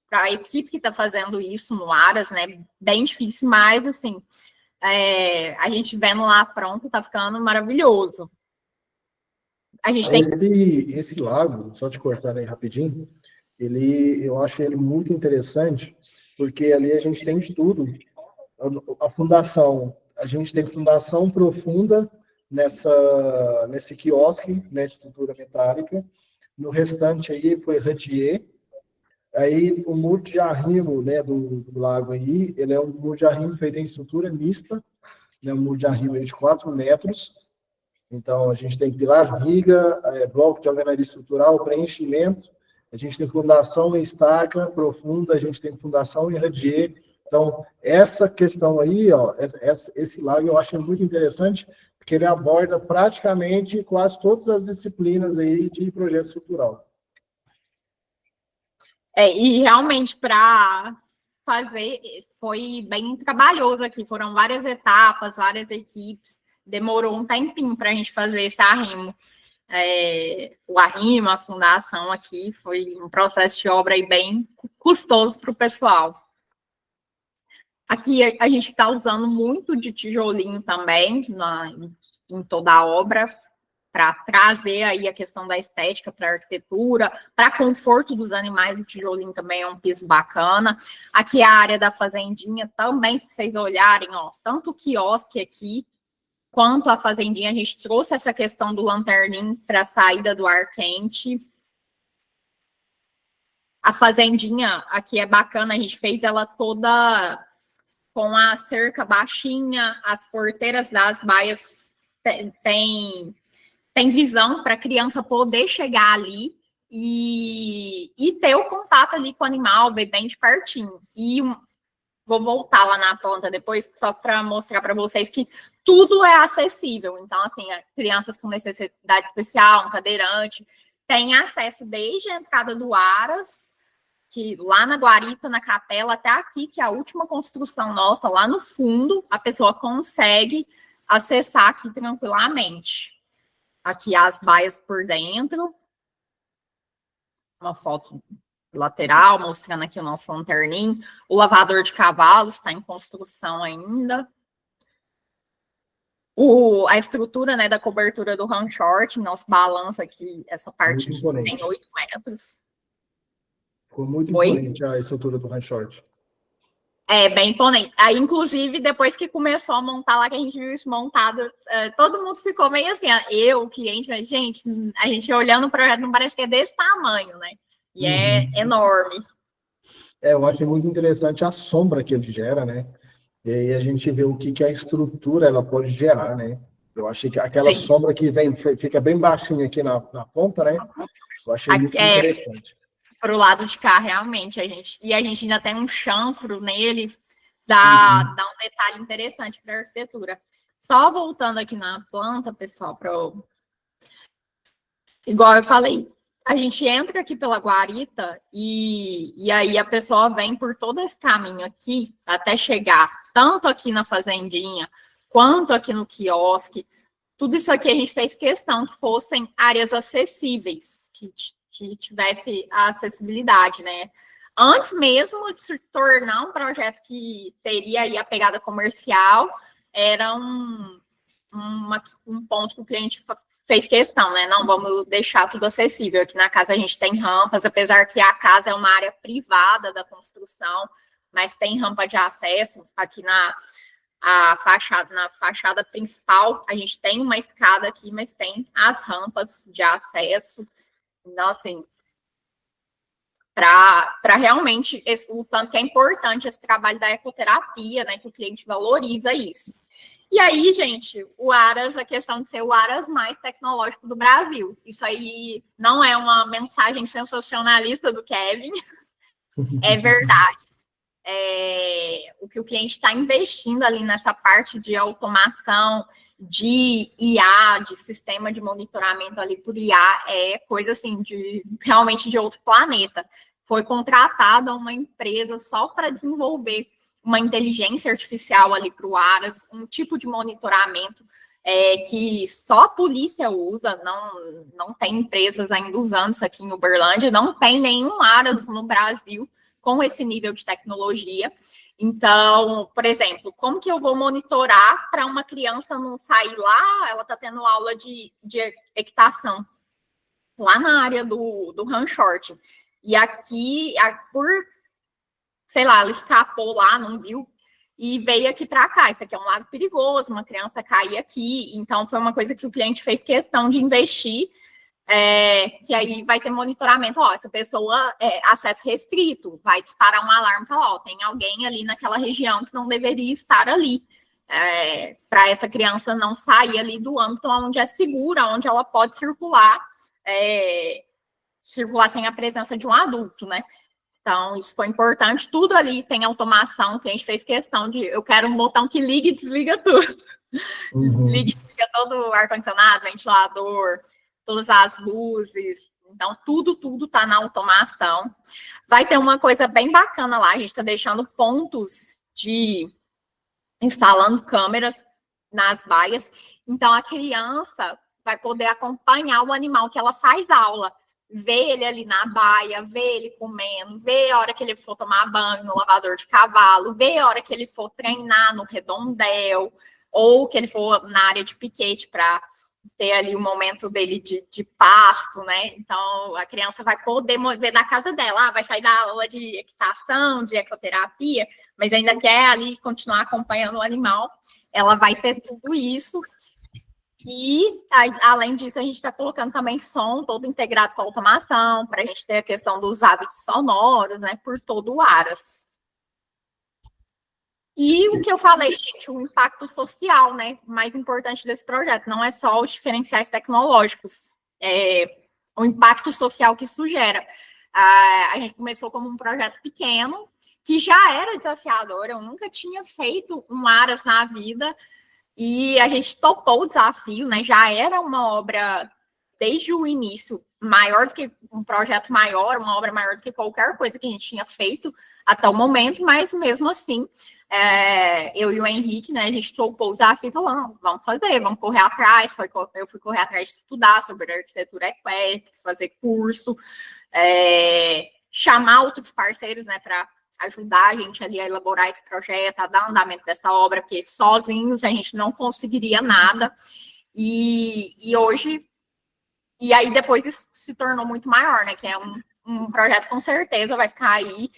para a equipe que está fazendo isso no Aras, né? Bem difícil, mas assim, a gente vendo lá pronto, tá ficando maravilhoso. A gente esse lago, só te cortando aí rapidinho, eu acho ele muito interessante, porque ali a gente tem de tudo. A fundação, a gente tem fundação profunda nesse quiosque, né, de estrutura metálica. No restante aí foi radier. Aí o muro de arrimo, né, do lago aí, ele é um muro de arrimo feito em estrutura mista, né, um muro de arrimo de 4 metros. Então, a gente tem pilar, viga, bloco de alvenaria estrutural, preenchimento, a gente tem fundação em estaca profunda, a gente tem fundação em radier. Então, essa questão aí, ó, esse lago eu acho muito interessante, porque ele aborda praticamente quase todas as disciplinas aí de projeto estrutural. E realmente, para fazer, foi bem trabalhoso aqui. Foram várias etapas, várias equipes. Demorou um tempinho para a gente fazer esse arrimo. O arrimo, a fundação aqui, foi um processo de obra aí bem custoso para o pessoal. Aqui a gente está usando muito de tijolinho também em toda a obra, para trazer aí a questão da estética para a arquitetura, para conforto dos animais, o tijolinho também é um piso bacana. Aqui a área da fazendinha também, se vocês olharem, ó, tanto o quiosque aqui, quanto a fazendinha, a gente trouxe essa questão do lanterninho para a saída do ar quente. A fazendinha aqui é bacana, a gente fez ela toda com a cerca baixinha, as porteiras das baias tem visão para a criança poder chegar ali e ter o contato ali com o animal, ver bem de pertinho. E vou voltar lá na planta depois, só para mostrar para vocês que tudo é acessível. Então, assim, crianças com necessidade especial, um cadeirante, têm acesso desde a entrada do Aras, que lá na guarita, na capela, até aqui, que é a última construção nossa, lá no fundo, a pessoa consegue acessar aqui tranquilamente. Aqui as baias por dentro. Uma foto lateral, mostrando aqui o nosso lanterninho. O lavador de cavalos está em construção ainda. A estrutura, né, da cobertura do run short, nosso balanço aqui, essa parte tem 8 metros. Ficou muito imponente a estrutura do run short. Bem imponente. Aí, inclusive, depois que começou a montar lá, que a gente viu isso montado, todo mundo ficou meio assim, o cliente, mas, gente, a gente olhando o projeto não parece que é desse tamanho, né? E é enorme. Eu acho muito interessante a sombra que ele gera, né? E aí a gente vê o que a estrutura ela pode gerar, né? Eu achei que aquela sombra que fica bem baixinha aqui na ponta, né? Eu achei muito interessante. Para o lado de cá, realmente, a gente ainda tem um chanfro nele, dá um detalhe interessante para a arquitetura. Só voltando aqui na planta, pessoal, igual eu falei, a gente entra aqui pela guarita e aí a pessoa vem por todo esse caminho aqui até chegar tanto aqui na fazendinha quanto aqui no quiosque. Tudo isso aqui a gente fez questão que fossem áreas acessíveis, que tivesse a acessibilidade, né? Antes mesmo de se tornar um projeto que teria aí a pegada comercial, era um um ponto que o cliente fez questão, né? Não vamos deixar tudo acessível. Aqui na casa a gente tem rampas, apesar que a casa é uma área privada da construção, mas tem rampa de acesso. Aqui na fachada principal, a gente tem uma escada aqui, mas tem as rampas de acesso. Então, assim, para realmente o tanto que é importante esse trabalho da ecoterapia, né? Que o cliente valoriza isso. E aí, gente, o Aras, a questão de ser o Aras mais tecnológico do Brasil. Isso aí não é uma mensagem sensacionalista do Kevin, é verdade. O que o cliente está investindo ali nessa parte de automação, de IA, de sistema de monitoramento ali por IA, é coisa assim, realmente de outro planeta. Foi contratada uma empresa só para desenvolver uma inteligência artificial ali para o Aras, um tipo de monitoramento que só a polícia usa, não tem empresas ainda usando isso aqui em Uberlândia, não tem nenhum Aras no Brasil com esse nível de tecnologia. Então, por exemplo, como que eu vou monitorar para uma criança não sair lá, ela está tendo aula de equitação, lá na área do run short. E aqui, sei lá, ela escapou lá, não viu, e veio aqui para cá. Isso aqui é um lago perigoso, uma criança cair aqui. Então, foi uma coisa que o cliente fez questão de investir, que aí vai ter monitoramento. Ó, essa pessoa acesso restrito, vai disparar um alarme e falar, ó, tem alguém ali naquela região que não deveria estar ali, para essa criança não sair ali do âmbito onde é segura, onde ela pode circular sem a presença de um adulto, né? Então, isso foi importante. Tudo ali tem automação, que a gente fez questão de, eu quero um botão que liga e desliga tudo. Liga e desliga todo o ar-condicionado, ventilador, todas as luzes. Então, tudo está na automação. Vai ter uma coisa bem bacana lá, a gente está deixando pontos instalando câmeras nas baias. Então, a criança vai poder acompanhar o animal que ela faz aula. Ver ele ali na baia, ver ele comendo, ver a hora que ele for tomar banho no lavador de cavalo, ver a hora que ele for treinar no redondel, ou que ele for na área de piquete para ter ali o momento dele de pasto, né? Então, a criança vai poder ver na casa dela, vai sair da aula de equitação, de ecoterapia, mas ainda quer ali continuar acompanhando o animal, ela vai ter tudo isso. E, além disso, a gente está colocando também som todo integrado com a automação, para a gente ter a questão dos hábitos sonoros, né, por todo o Aras. E o que eu falei, gente, o impacto social, né, mais importante desse projeto, não é só os diferenciais tecnológicos, o impacto social que isso gera. A gente começou como um projeto pequeno, que já era desafiador, eu nunca tinha feito um Aras na vida, e a gente topou o desafio, né? Já era uma obra, desde o início, maior do que um projeto maior, uma obra maior do que qualquer coisa que a gente tinha feito até o momento, mas mesmo assim, eu e o Henrique, né, a gente topou o desafio e falou, vamos fazer, vamos correr atrás. Eu fui correr atrás de estudar sobre arquitetura equestre, fazer curso, chamar outros parceiros, né, para ajudar a gente ali a elaborar esse projeto, a dar andamento dessa obra, porque sozinhos a gente não conseguiria nada. E hoje, e aí depois isso se tornou muito maior, né? Que é um projeto com certeza vai ficar aí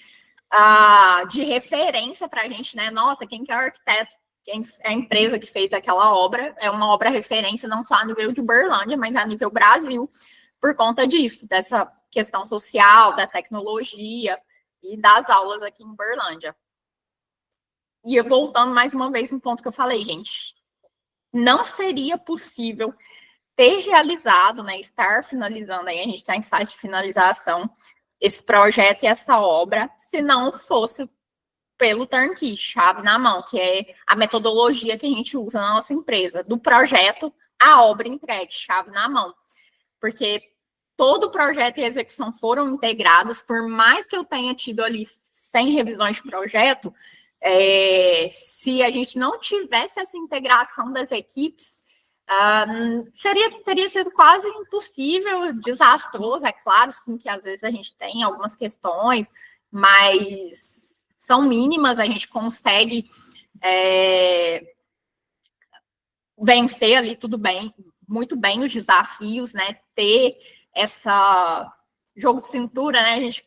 de referência para a gente, né? Nossa, quem que é o arquiteto? Quem é a empresa que fez aquela obra? É uma obra referência não só a nível de Uberlândia, mas a nível Brasil, por conta disso, dessa questão social, da tecnologia e das aulas aqui em Uberlândia. E eu voltando mais uma vez no ponto que eu falei, gente, não seria possível ter realizado, né, estar finalizando, aí a gente está em fase de finalização, esse projeto e essa obra, se não fosse pelo turnkey, chave na mão, que é a metodologia que a gente usa na nossa empresa, do projeto à obra entregue, chave na mão. Porque todo o projeto e a execução foram integrados, por mais que eu tenha tido ali 100 revisões de projeto, se a gente não tivesse essa integração das equipes, teria sido quase impossível, desastroso. É claro, sim, que às vezes a gente tem algumas questões, mas são mínimas, a gente consegue vencer ali tudo bem, muito bem os desafios, né? Ter essa jogo de cintura, né? A gente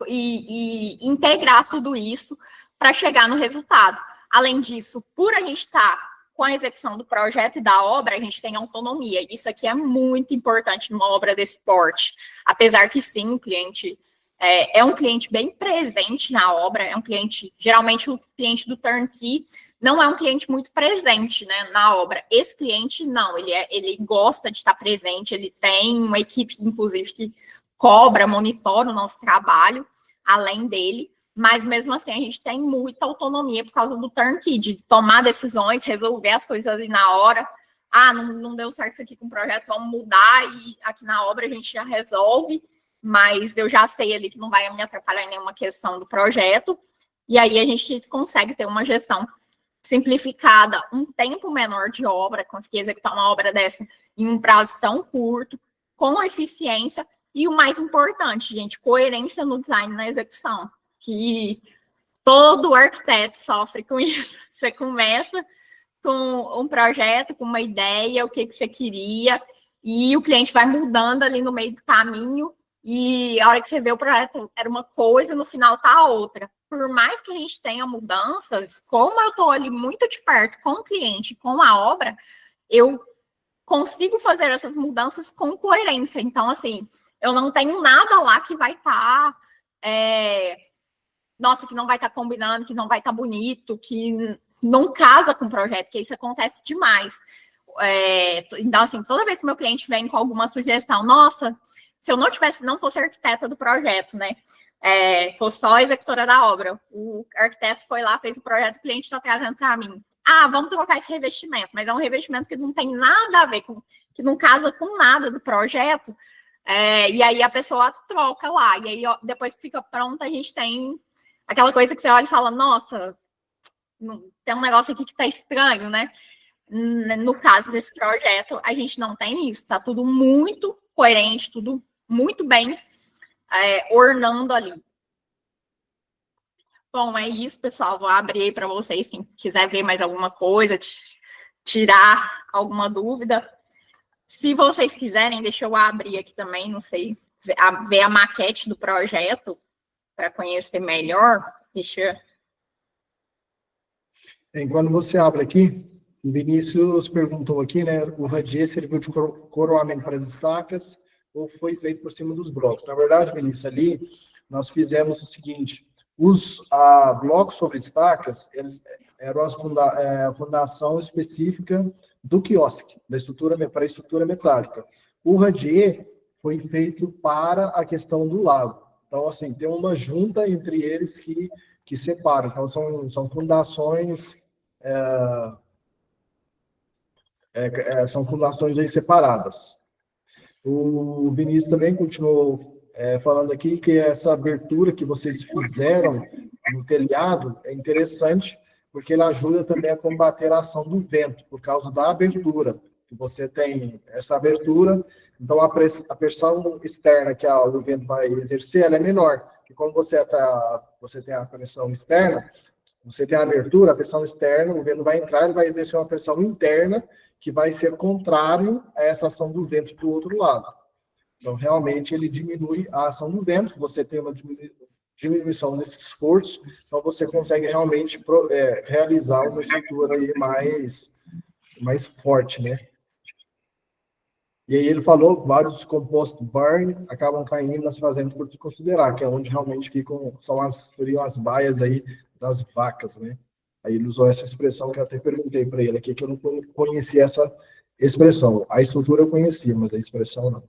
e integrar tudo isso para chegar no resultado. Além disso, por a gente estar com a execução do projeto e da obra, a gente tem autonomia. Isso aqui é muito importante numa obra desse porte. Apesar que sim, o cliente é um cliente bem presente na obra, é um cliente, geralmente o cliente do turnkey não é um cliente muito presente, né, na obra. Esse cliente, não, ele gosta de estar presente, ele tem uma equipe, inclusive, que cobra, monitora o nosso trabalho, além dele, mas mesmo assim a gente tem muita autonomia por causa do turnkey, de tomar decisões, resolver as coisas ali na hora. Ah, não deu certo isso aqui com o projeto, vamos mudar, e aqui na obra a gente já resolve, mas eu já sei ali que não vai me atrapalhar em nenhuma questão do projeto, e aí a gente consegue ter uma gestão simplificada, um tempo menor de obra, conseguir executar uma obra dessa em um prazo tão curto, com eficiência, e o mais importante, gente, coerência no design e na execução, que todo arquiteto sofre com isso. Você começa com um projeto, com uma ideia, o que você queria, e o cliente vai mudando ali no meio do caminho, e a hora que você vê o projeto era uma coisa, no final tá outra. Por mais que a gente tenha mudanças, como eu estou ali muito de perto com o cliente, com a obra, eu consigo fazer essas mudanças com coerência. Então, assim, eu não tenho nada lá que vai estar, nossa, que não vai estar combinando, que não vai estar bonito, que não casa com o projeto, que isso acontece demais. Então, assim, toda vez que meu cliente vem com alguma sugestão, nossa, se eu não fosse arquiteta do projeto, né? Fosse só a executora da obra, o arquiteto foi lá, fez o projeto, o cliente está trazendo para mim. Ah, vamos trocar esse revestimento, mas é um revestimento que não tem nada a ver com, que não casa com nada do projeto, e aí a pessoa troca lá, e aí depois que fica pronta, a gente tem aquela coisa que você olha e fala, nossa, tem um negócio aqui que está estranho, né? No caso desse projeto, a gente não tem isso, está tudo muito coerente, tudo muito bem ornando ali. Bom, é isso, pessoal. Vou abrir aí para vocês, quem quiser ver mais alguma coisa, tirar alguma dúvida. Se vocês quiserem, deixa eu abrir aqui também, não sei, ver a maquete do projeto para conhecer melhor. Enquanto você abre aqui, o Vinícius perguntou aqui, né? O radier serviu de coroamento para as estacas ou foi feito por cima dos blocos? Na verdade, Vinícius, ali nós fizemos o seguinte: os blocos sobre estacas eram a fundação específica do quiosque, para a estrutura metálica. O radier foi feito para a questão do lago. Então, assim, tem uma junta entre eles que separa. Então, são fundações são fundações aí separadas. O Vinícius também continuou falando aqui que essa abertura que vocês fizeram no telhado é interessante, porque ele ajuda também a combater a ação do vento, por causa da abertura. Que você tem essa abertura, então a pressão externa que o vento vai exercer, ela é menor. E como você tem a pressão externa, você tem a abertura, a pressão externa, o vento vai entrar, ele vai exercer uma pressão interna, que vai ser contrário a essa ação do vento do outro lado. Então, realmente, ele diminui a ação do vento, você tem uma diminuição desse esforço, então você consegue realmente realizar uma estrutura aí mais forte, né? E aí ele falou, vários compost burn acabam caindo nas fazendas por desconsiderar, que é onde realmente seriam as baias aí das vacas, né? Aí ele usou essa expressão que eu até perguntei para ele aqui, que eu não conhecia essa expressão. A estrutura eu conhecia, mas a expressão não.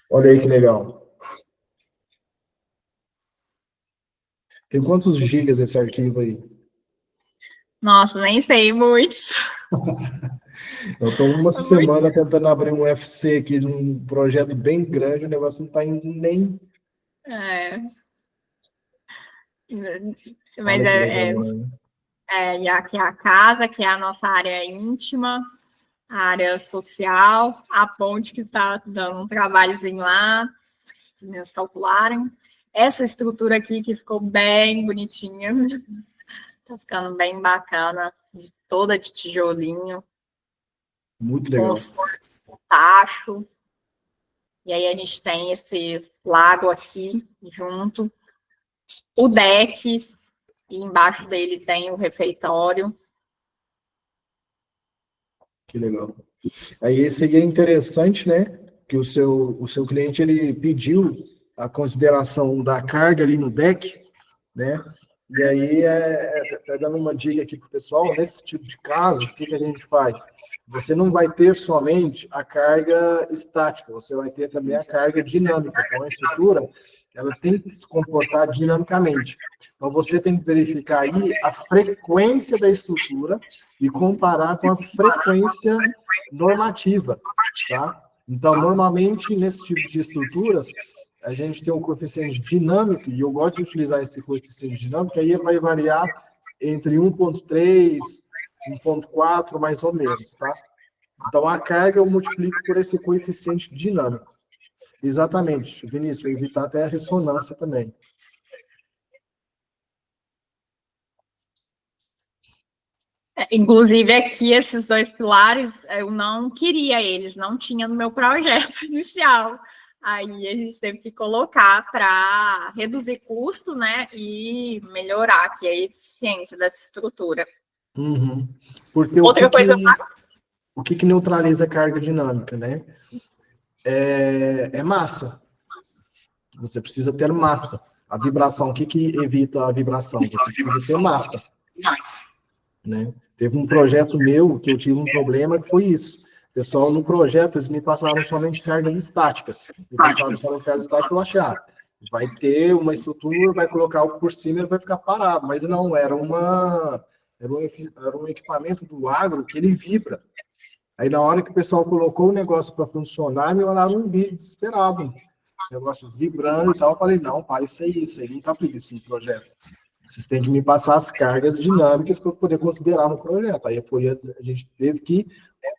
Olha aí que legal. Tem quantos gigas esse arquivo aí? Nossa, nem sei muitos. Eu estou uma semana tentando abrir um FC aqui de um projeto bem grande, o negócio não está indo nem... Mas aqui é a casa, que é a nossa área íntima, a área social, a ponte que está dando um trabalhozinho lá, os meninos calcularem. Essa estrutura aqui que ficou bem bonitinha. Tá ficando bem bacana, toda de tijolinho. Muito legal. Com os forros com tacho. E aí a gente tem esse lago aqui junto. O deck, e embaixo dele tem o refeitório. Que legal. Aí seria interessante, né, que o seu cliente ele pediu a consideração da carga ali no deck, né? E aí, tá dando uma dica aqui para o pessoal, nesse tipo de caso, o que que a gente faz? Você não vai ter somente a carga estática, você vai ter também a carga dinâmica. Então, a estrutura, ela tem que se comportar dinamicamente. Então, você tem que verificar aí a frequência da estrutura e comparar com a frequência normativa, tá? Então, normalmente, nesse tipo de estruturas, a gente tem um coeficiente dinâmico, e eu gosto de utilizar esse coeficiente dinâmico, aí vai variar entre 1,3, 1,4, mais ou menos, tá? Então, a carga eu multiplico por esse coeficiente dinâmico. Exatamente, Vinícius, evitar até a ressonância também. Inclusive, aqui, esses 2 pilares, eu não queria eles, não tinha no meu projeto inicial. Aí a gente teve que colocar para reduzir custo, né, e melhorar aqui a eficiência dessa estrutura. Uhum. Porque Outra coisa... o que neutraliza a carga dinâmica, né? É massa. Você precisa ter massa. A vibração, o que evita a vibração? Você precisa ter massa. Né? Teve um projeto meu que eu tive um problema que foi isso. Pessoal, no projeto, eles me passaram somente cargas estáticas. Me passaram somente cargas estáticas, eu achei, vai ter uma estrutura, vai colocar algo por cima e ele vai ficar parado. Mas não, era um equipamento do agro que ele vibra. Aí, na hora que o pessoal colocou o negócio para funcionar, me mandaram um vídeo desesperado. O negócio vibrando e tal. Eu falei, não, para isso aí não está previsto no projeto. Vocês têm que me passar as cargas dinâmicas para eu poder considerar no projeto. Aí a gente teve que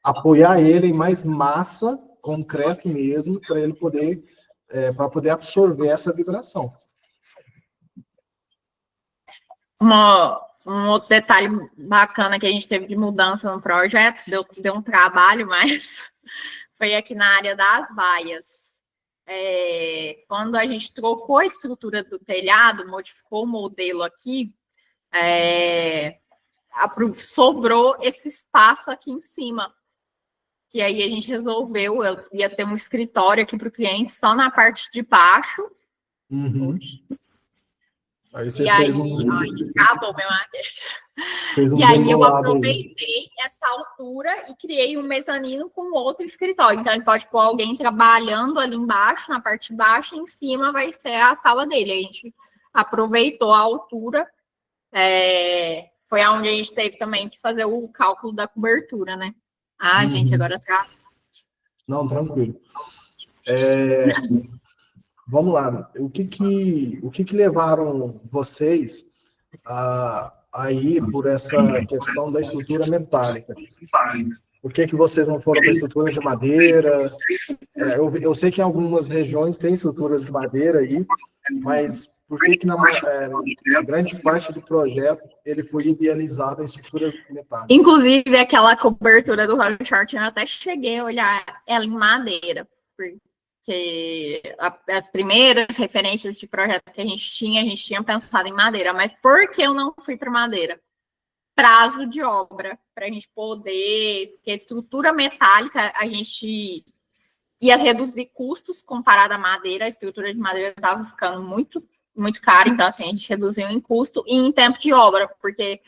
apoiar ele em mais massa, concreto mesmo, para ele poder, para poder absorver essa vibração. Um outro detalhe bacana que a gente teve de mudança no projeto, deu um trabalho, mas foi aqui na área das vaias. Quando a gente trocou a estrutura do telhado, modificou o modelo aqui, sobrou esse espaço aqui em cima. Que aí a gente resolveu, eu ia ter um escritório aqui para o cliente só na parte de baixo. Uhum. Aí você acabou meu maquete. E aí eu aproveitei essa altura e criei um mezanino com outro escritório. Então, ele pode pôr alguém trabalhando ali embaixo, na parte de baixo, e em cima vai ser a sala dele. A gente aproveitou a altura. Foi onde a gente teve também que fazer o cálculo da cobertura, né? Gente, agora tá... Não, tranquilo. Vamos lá. O que levaram vocês a ir por essa questão da estrutura metálica? Por que vocês não foram para a estrutura de madeira? Eu sei que em algumas regiões tem estrutura de madeira aí, mas por que na grande parte do projeto ele foi idealizado em estruturas metálicas? Inclusive, aquela cobertura do Royal Short, eu até cheguei a olhar ela em madeira, porque as primeiras referências de projeto que a gente tinha pensado em madeira, mas por que eu não fui para madeira? Prazo de obra, para a gente poder, porque a estrutura metálica, a gente ia reduzir custos comparado à madeira, a estrutura de madeira estava ficando muito, muito cara, então assim, a gente reduziu em custo e em tempo de obra, porque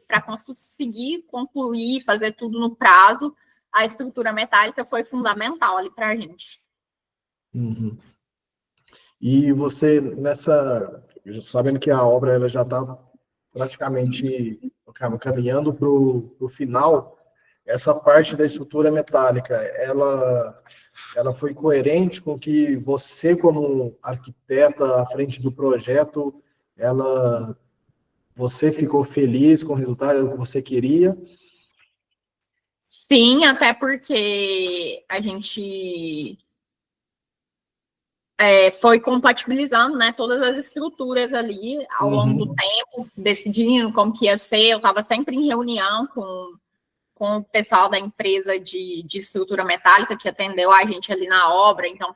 para conseguir concluir, fazer tudo no prazo, a estrutura metálica foi fundamental ali para a gente. Uhum. E você, sabendo que a obra ela já está praticamente caminhando para o final, essa parte da estrutura metálica, ela foi coerente com que você, como arquiteta à frente do projeto, você ficou feliz com o resultado que você queria? Sim, até porque a gente foi compatibilizando, né, todas as estruturas ali ao longo do tempo, decidindo como que ia ser. Eu estava sempre em reunião com o pessoal da empresa de estrutura metálica que atendeu a gente ali na obra. Então,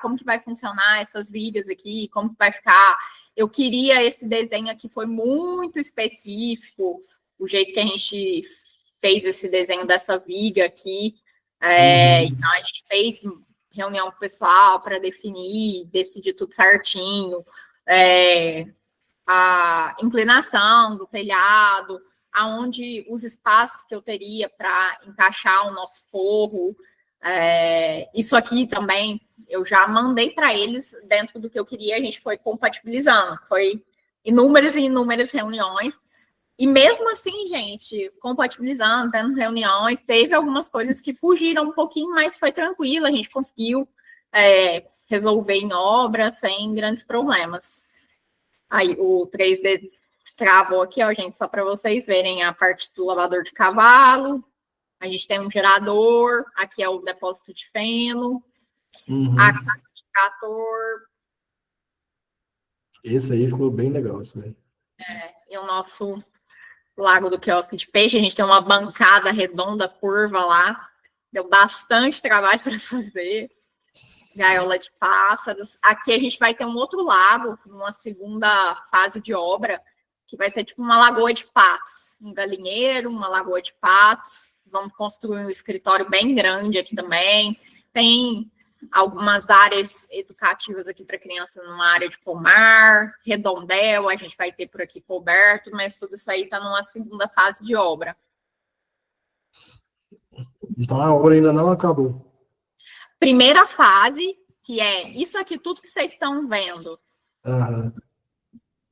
como que vai funcionar essas vigas aqui, como que vai ficar. Eu queria esse desenho aqui, foi muito específico, o jeito que a gente fez esse desenho dessa viga aqui. Então, a gente fez reunião com o pessoal para decidir tudo certinho, a inclinação do telhado, aonde os espaços que eu teria para encaixar o nosso forro. Isso aqui também eu já mandei para eles dentro do que eu queria, a gente foi compatibilizando, foi inúmeras e inúmeras reuniões. E mesmo assim, gente, compatibilizando, tendo reuniões, teve algumas coisas que fugiram um pouquinho, mas foi tranquilo, a gente conseguiu resolver em obra sem grandes problemas. Aí o 3D travou aqui, ó, gente, só para vocês verem a parte do lavador de cavalo. A gente tem um gerador, aqui é o depósito de feno, a casa de trator. Esse aí ficou bem legal, isso aí. E o nosso lago do quiosque de peixe, a gente tem uma bancada redonda, curva lá, deu bastante trabalho para fazer, gaiola de pássaros. Aqui a gente vai ter um outro lago, numa segunda fase de obra, que vai ser tipo uma lagoa de patos, um galinheiro, uma lagoa de patos. Vamos construir um escritório bem grande aqui também. Tem algumas áreas educativas aqui para criança numa área de pomar, redondel, a gente vai ter por aqui coberto, mas tudo isso aí está numa segunda fase de obra. Então a obra ainda não acabou. Primeira fase, que é isso aqui, tudo que vocês estão vendo.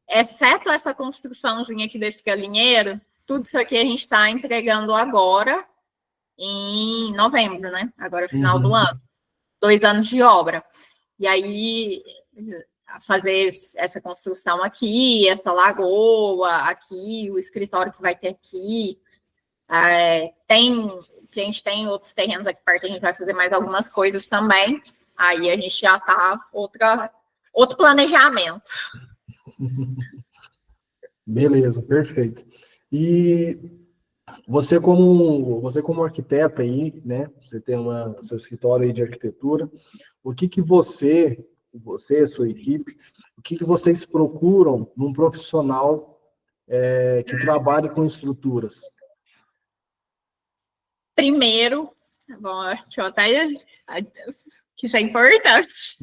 Exceto essa construçãozinha aqui desse galinheiro, tudo isso aqui a gente está entregando agora, em novembro, né? Agora, final do ano. 2 anos de obra. E aí, fazer essa construção aqui, essa lagoa aqui, o escritório que vai ter aqui. A gente tem outros terrenos aqui perto, a gente vai fazer mais algumas coisas também. Aí a gente já está outro planejamento. Beleza, perfeito. E você como arquiteta aí, né? Você tem seu escritório aí de arquitetura. O que você, sua equipe, o que vocês procuram num profissional que trabalhe com estruturas? Primeiro, bom, deixa eu até... Isso é importante.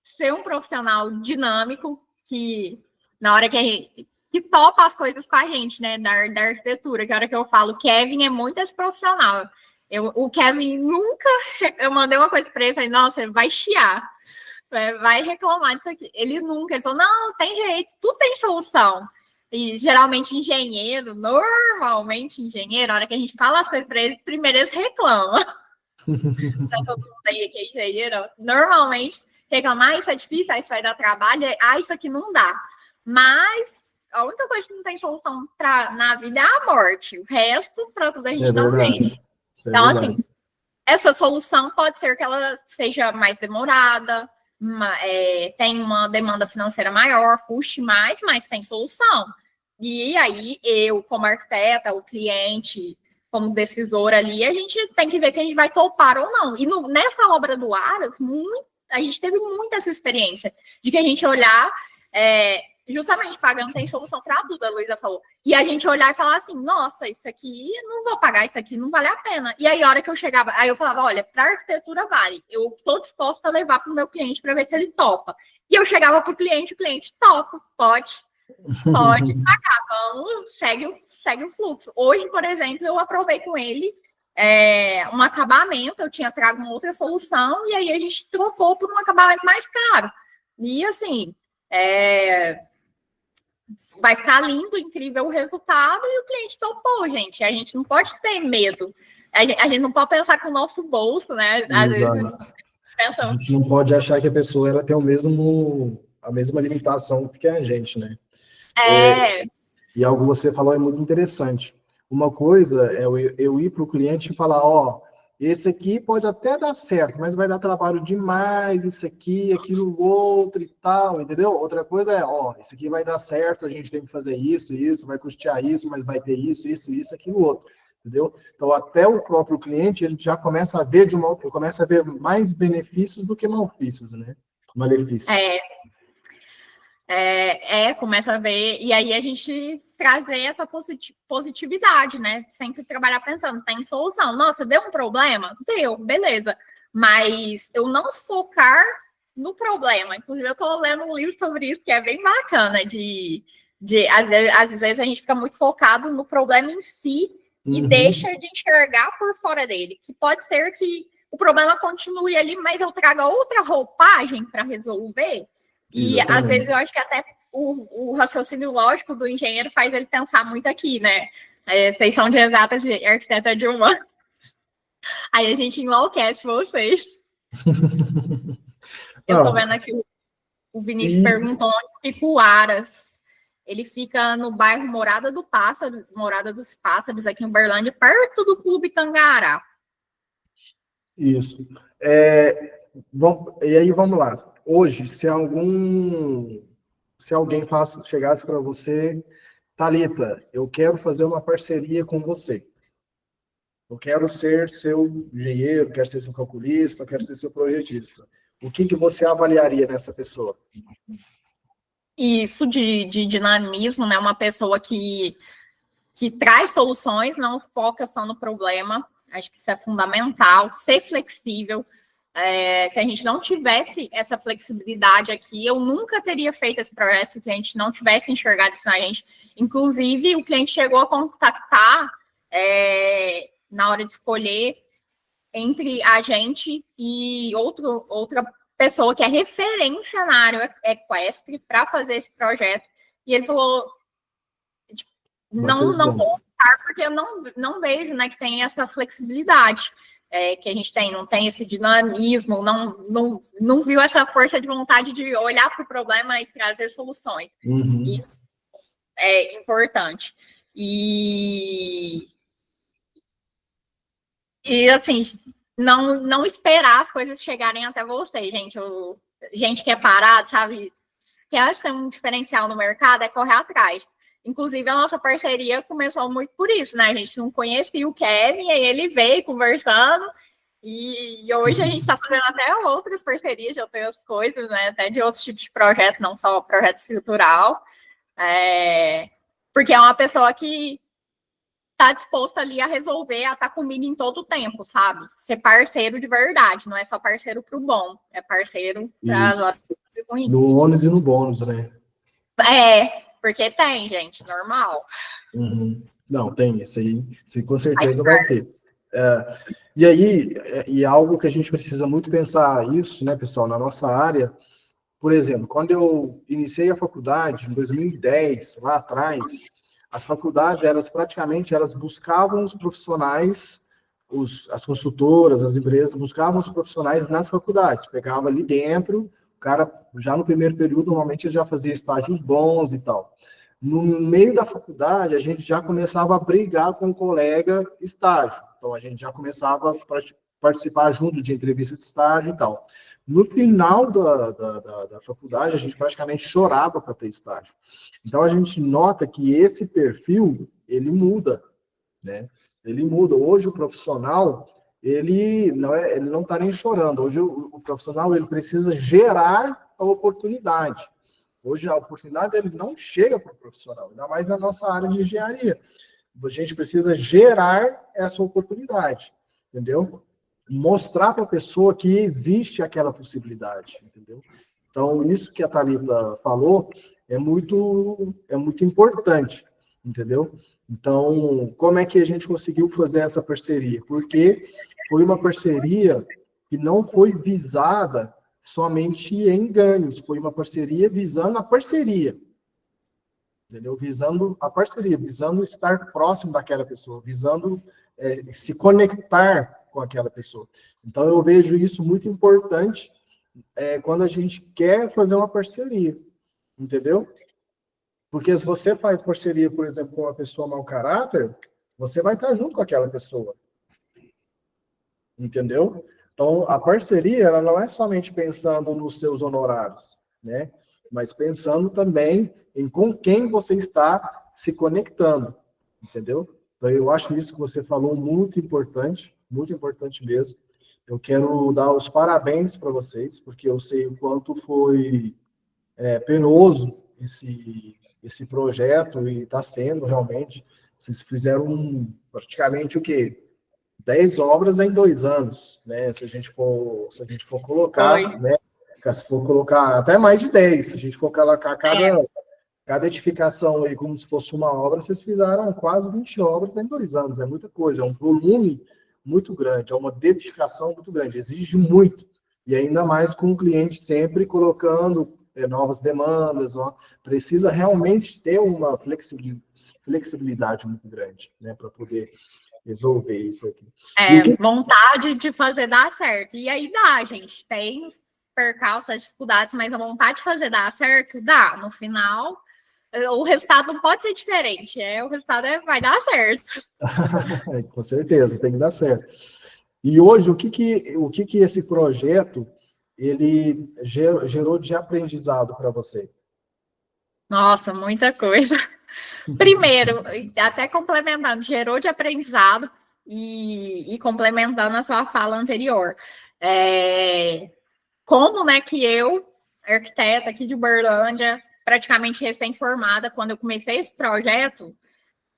Ser um profissional dinâmico, que na hora que topa as coisas com a gente, né, da arquitetura, que a hora que eu falo, Kevin é muito esse profissional. O Kevin nunca... Eu mandei uma coisa para ele, falei, nossa, vai chiar, vai reclamar disso aqui. Ele falou, não, tem jeito, tudo tem solução. E geralmente normalmente engenheiro, a hora que a gente fala as coisas para ele, primeiro eles reclamam. Todo mundo aí que é engenheiro, normalmente reclamar, isso é difícil, isso vai dar trabalho, isso aqui não dá. Mas a única coisa que não tem solução na vida é a morte. O resto, para tudo a gente dá um jeito. Então, assim, essa solução pode ser que ela seja mais demorada, tem uma demanda financeira maior, custe mais, mas tem solução. E aí, eu, como arquiteta, o cliente, como decisor ali, a gente tem que ver se a gente vai topar ou não. E nessa obra do Aras, a gente teve muito essa experiência de que a gente olhar, justamente pagando tem solução para tudo, a Luísa falou. E a gente olhar e falar assim, nossa, isso aqui, não vou pagar, isso aqui não vale a pena. E aí, a hora que eu chegava, aí eu falava, olha, para arquitetura vale, eu estou disposta a levar para o meu cliente para ver se ele topa. E eu chegava para o cliente topa, pode pagar, vamos, segue o fluxo. Hoje, por exemplo, eu aprovei com ele um acabamento, eu tinha trago uma outra solução, e aí a gente trocou por um acabamento mais caro. E assim, vai ficar lindo, incrível o resultado, e o cliente topou, gente. A gente não pode ter medo. A gente não pode pensar com o nosso bolso, né? Às vezes a gente não pode achar que a pessoa ela tem a mesma limitação que a gente, né? E algo que você falou é muito interessante. Uma coisa é eu ir para o cliente e falar, esse aqui pode até dar certo, mas vai dar trabalho demais, isso aqui, aquilo outro e tal, entendeu? Outra coisa é, ó, esse aqui vai dar certo, a gente tem que fazer isso, vai custear isso, mas vai ter isso, aquilo outro, entendeu? Então, até o próprio cliente, ele já começa a ver começa a ver mais benefícios do que malefícios, né? Malefícios. Começa a ver, e aí a gente trazer essa positividade, né? Sempre trabalhar pensando, tem solução. Nossa, deu um problema? Deu, beleza. Mas eu não focar no problema. Inclusive, eu estou lendo um livro sobre isso, que é bem bacana, às vezes a gente fica muito focado no problema em si e deixa de enxergar por fora dele. Que pode ser que o problema continue ali, mas eu traga outra roupagem para resolver. E Exatamente. às vezes eu acho que até o raciocínio lógico do engenheiro faz ele pensar muito aqui, né? Vocês são de exatas e arquiteta de humano. Aí a gente enlouquece vocês. Eu tô vendo aqui o Vinícius perguntou onde fica o Aras. Ele fica no bairro Morada dos Pássaros, aqui em Uberlândia, perto do Clube Tangará. Isso. E aí, vamos lá. Hoje, se alguém chegasse para você, Thalita, eu quero fazer uma parceria com você. Eu quero ser seu engenheiro, quero ser seu calculista, quero ser seu projetista. O que você avaliaria nessa pessoa? Isso de dinamismo, né? Uma pessoa que traz soluções, não foca só no problema. Acho que isso é fundamental. Ser flexível. Se a gente não tivesse essa flexibilidade aqui, eu nunca teria feito esse projeto se a gente não tivesse enxergado isso na gente. Inclusive, o cliente chegou a contactar na hora de escolher entre a gente e outra pessoa que é referência na área equestre para fazer esse projeto. E ele falou, tipo, não vou optar porque eu não vejo, né, que tem essa flexibilidade que a gente tem, não tem esse dinamismo, não viu essa força de vontade de olhar para o problema e trazer soluções. Isso é importante. E assim, não esperar as coisas chegarem até você, gente. Gente que é parado, sabe? Quer ser um diferencial no mercado, é correr atrás. Inclusive, a nossa parceria começou muito por isso, né? A gente não conhecia o Kevin, aí ele veio conversando, e hoje a gente está fazendo até outras parcerias de outras coisas, né? Até de outros tipos de projeto, não só projeto estrutural. Porque é uma pessoa que tá disposta ali a resolver, a estar comigo em todo o tempo, sabe? Ser parceiro de verdade, não é só parceiro pro bom, é parceiro para ruins. No ônus e no bônus, né? Porque tem, gente, normal. Não, tem, isso aí com certeza vai ter. E aí, é algo que a gente precisa muito pensar isso, né, pessoal, na nossa área. Por exemplo, quando eu iniciei a faculdade, em 2010, lá atrás, as faculdades, elas buscavam os profissionais, as consultoras, as empresas, buscavam os profissionais nas faculdades. Pegava ali dentro, o cara, já no primeiro período, normalmente ele já fazia estágios bons e tal. No meio da faculdade, a gente já começava a brigar com o colega estágio. Então, a gente já começava a participar junto de entrevista de estágio e tal. No final da faculdade, a gente praticamente chorava para ter estágio. Então, a gente nota que esse perfil, ele muda, né? Ele muda. Hoje, o profissional, ele não está nem chorando. Hoje, o profissional, ele precisa gerar a oportunidade. Hoje, a oportunidade, ele não chega para o profissional, ainda mais na nossa área de engenharia. A gente precisa gerar essa oportunidade, entendeu? Mostrar para a pessoa que existe aquela possibilidade, entendeu? Então, isso que a Thalita falou é muito importante, entendeu? Então, como é que a gente conseguiu fazer essa parceria? Porque foi uma parceria que não foi visada somente em ganhos, foi uma parceria visando a parceria, entendeu? Visando a parceria, visando estar próximo daquela pessoa, visando se conectar com aquela pessoa. Então, eu vejo isso muito importante quando a gente quer fazer uma parceria, entendeu? Porque se você faz parceria, por exemplo, com uma pessoa mau caráter, você vai estar junto com aquela pessoa. entendeu? Então, a parceria, ela não é somente pensando nos seus honorários, né? Mas pensando também em com quem você está se conectando, entendeu? Então, eu acho isso que você falou muito importante mesmo. Eu quero dar os parabéns para vocês, porque eu sei o quanto foi penoso esse projeto e está sendo realmente. Vocês fizeram praticamente o quê? 10 obras em 2 anos, né? Se a gente for Foi. colocar, né? Se for colocar até mais de 10, se a gente for colocar cada edificação aí como se fosse uma obra, vocês fizeram quase 20 obras em 2 anos. É muita coisa, é um volume muito grande, é uma dedicação muito grande, exige muito. E ainda mais com o cliente sempre colocando novas demandas, ó, precisa realmente ter uma flexibilidade muito grande, né, para poder resolver isso aqui. Vontade de fazer dar certo. E aí dá, gente. Tem os percalços, as dificuldades, mas a vontade de fazer dar certo, dá. No final, o resultado não pode ser diferente. O resultado vai dar certo. Com certeza, tem que dar certo. E hoje, o que esse projeto ele gerou de aprendizado para você? Nossa, muita coisa. Primeiro, até complementando, gerou de aprendizado e complementando a sua fala anterior. Como, né, que eu, arquiteta aqui de Uberlândia, praticamente recém-formada, quando eu comecei esse projeto,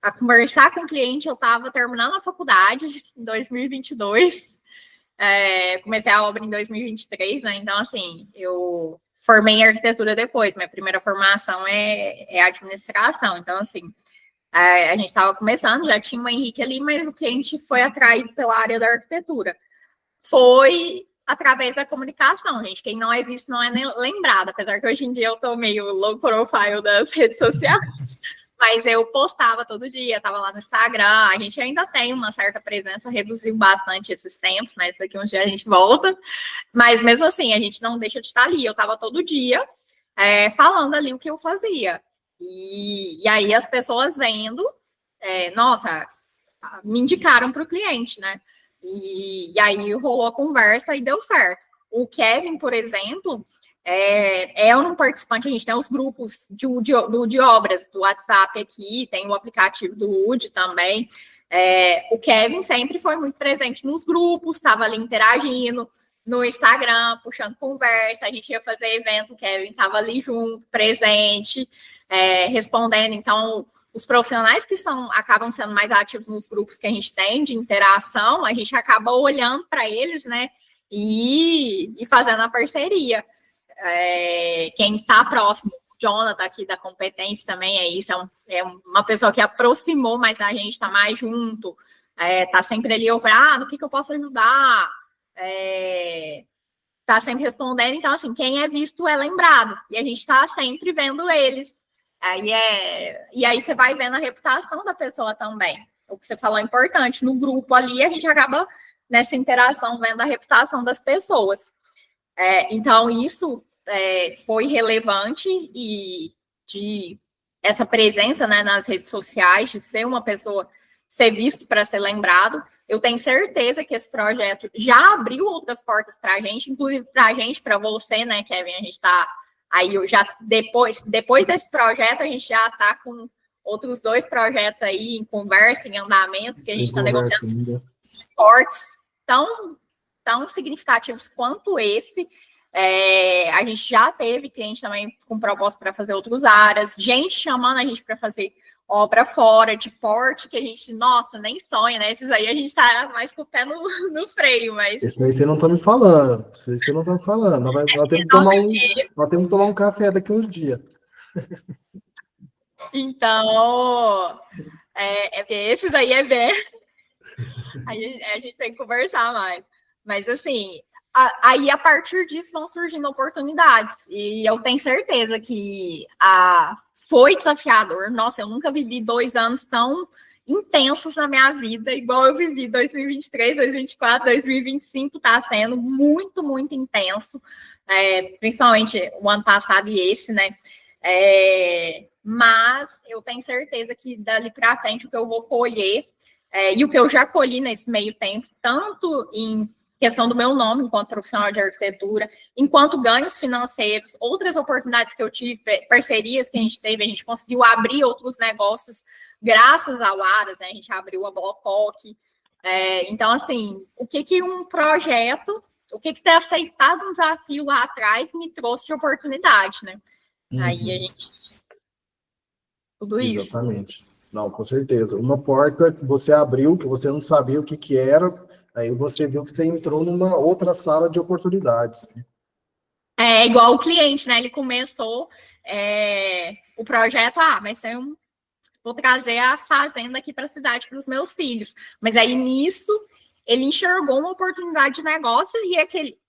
a conversar com o cliente, eu estava terminando a faculdade em 2022, comecei a obra em 2023, né, então, assim, eu formei em arquitetura depois, minha primeira formação é administração, então, assim, a gente estava começando, já tinha o Henrique ali, mas o cliente foi atraído pela área da arquitetura. Foi através da comunicação, gente. Quem não é visto não é nem lembrado, apesar que hoje em dia eu tô meio low profile das redes sociais, mas eu postava todo dia, estava lá no Instagram, a gente ainda tem uma certa presença, reduziu bastante esses tempos, mas daqui uns dias a gente volta, mas mesmo assim, a gente não deixa de estar ali, eu estava todo dia falando ali o que eu fazia, e aí as pessoas vendo, nossa, me indicaram para o cliente, né? E aí rolou a conversa e deu certo. O Kevin, por exemplo, é um participante, a gente tem os grupos de obras do WhatsApp aqui, tem o aplicativo do UD também. O Kevin sempre foi muito presente nos grupos, estava ali interagindo no Instagram, puxando conversa, a gente ia fazer evento, o Kevin estava ali junto, presente, respondendo. Então, os profissionais que acabam sendo mais ativos nos grupos que a gente tem de interação, a gente acaba olhando para eles, né, e fazendo a parceria. Quem está próximo, o Jonathan aqui da competência também é isso, uma pessoa que aproximou, mas a gente está mais junto, está sempre ali, no que eu posso ajudar, está sempre respondendo. Então, assim, quem é visto é lembrado, e a gente está sempre vendo eles. E aí você vai vendo a reputação da pessoa também. O que você falou é importante. No grupo ali, a gente acaba, nessa interação, vendo a reputação das pessoas. Então, isso foi relevante e de essa presença, né, nas redes sociais, de ser uma pessoa, ser visto para ser lembrado. Eu tenho certeza que esse projeto já abriu outras portas para a gente, inclusive para a gente, para você, né, Kevin? A gente está... Aí eu já, depois desse projeto, a gente já está com outros 2 projetos aí em conversa, em andamento, que a gente está negociando portes tão significativos quanto esse. A gente já teve cliente também com proposta para fazer outras áreas, gente chamando a gente para fazer obra fora de porte, que a gente, nossa, nem sonha, né? Esses aí a gente tá mais com o pé no freio, mas... Esse aí você não tá me falando. Esse aí você não tá me falando. Nós temos que tomar um café daqui uns dias. Então, porque esses aí é bem... a gente tem que conversar mais. Mas, assim, aí a partir disso vão surgindo oportunidades. E eu tenho certeza que foi desafiador. Nossa, eu nunca vivi 2 anos tão intensos na minha vida, igual eu vivi 2023, 2024, 2025, está sendo muito, muito intenso. Principalmente o ano passado e esse, né? Mas eu tenho certeza que dali para frente o que eu vou colher e o que eu já colhi nesse meio tempo, tanto em questão do meu nome enquanto profissional de arquitetura, enquanto ganhos financeiros, outras oportunidades que eu tive, parcerias que a gente conseguiu abrir outros negócios graças ao Aras, né? A gente abriu a Blococ. Então, assim, o que um projeto, o que ter aceitado um desafio lá atrás me trouxe de oportunidade, né? Aí a gente... Tudo isso. Exatamente. Não, com certeza. Uma porta que você abriu, que você não sabia o que era, aí você viu que você entrou numa outra sala de oportunidades. É igual o cliente, né? Ele começou o projeto, mas vou trazer a fazenda aqui para a cidade para os meus filhos. Mas aí nisso ele enxergou uma oportunidade de negócio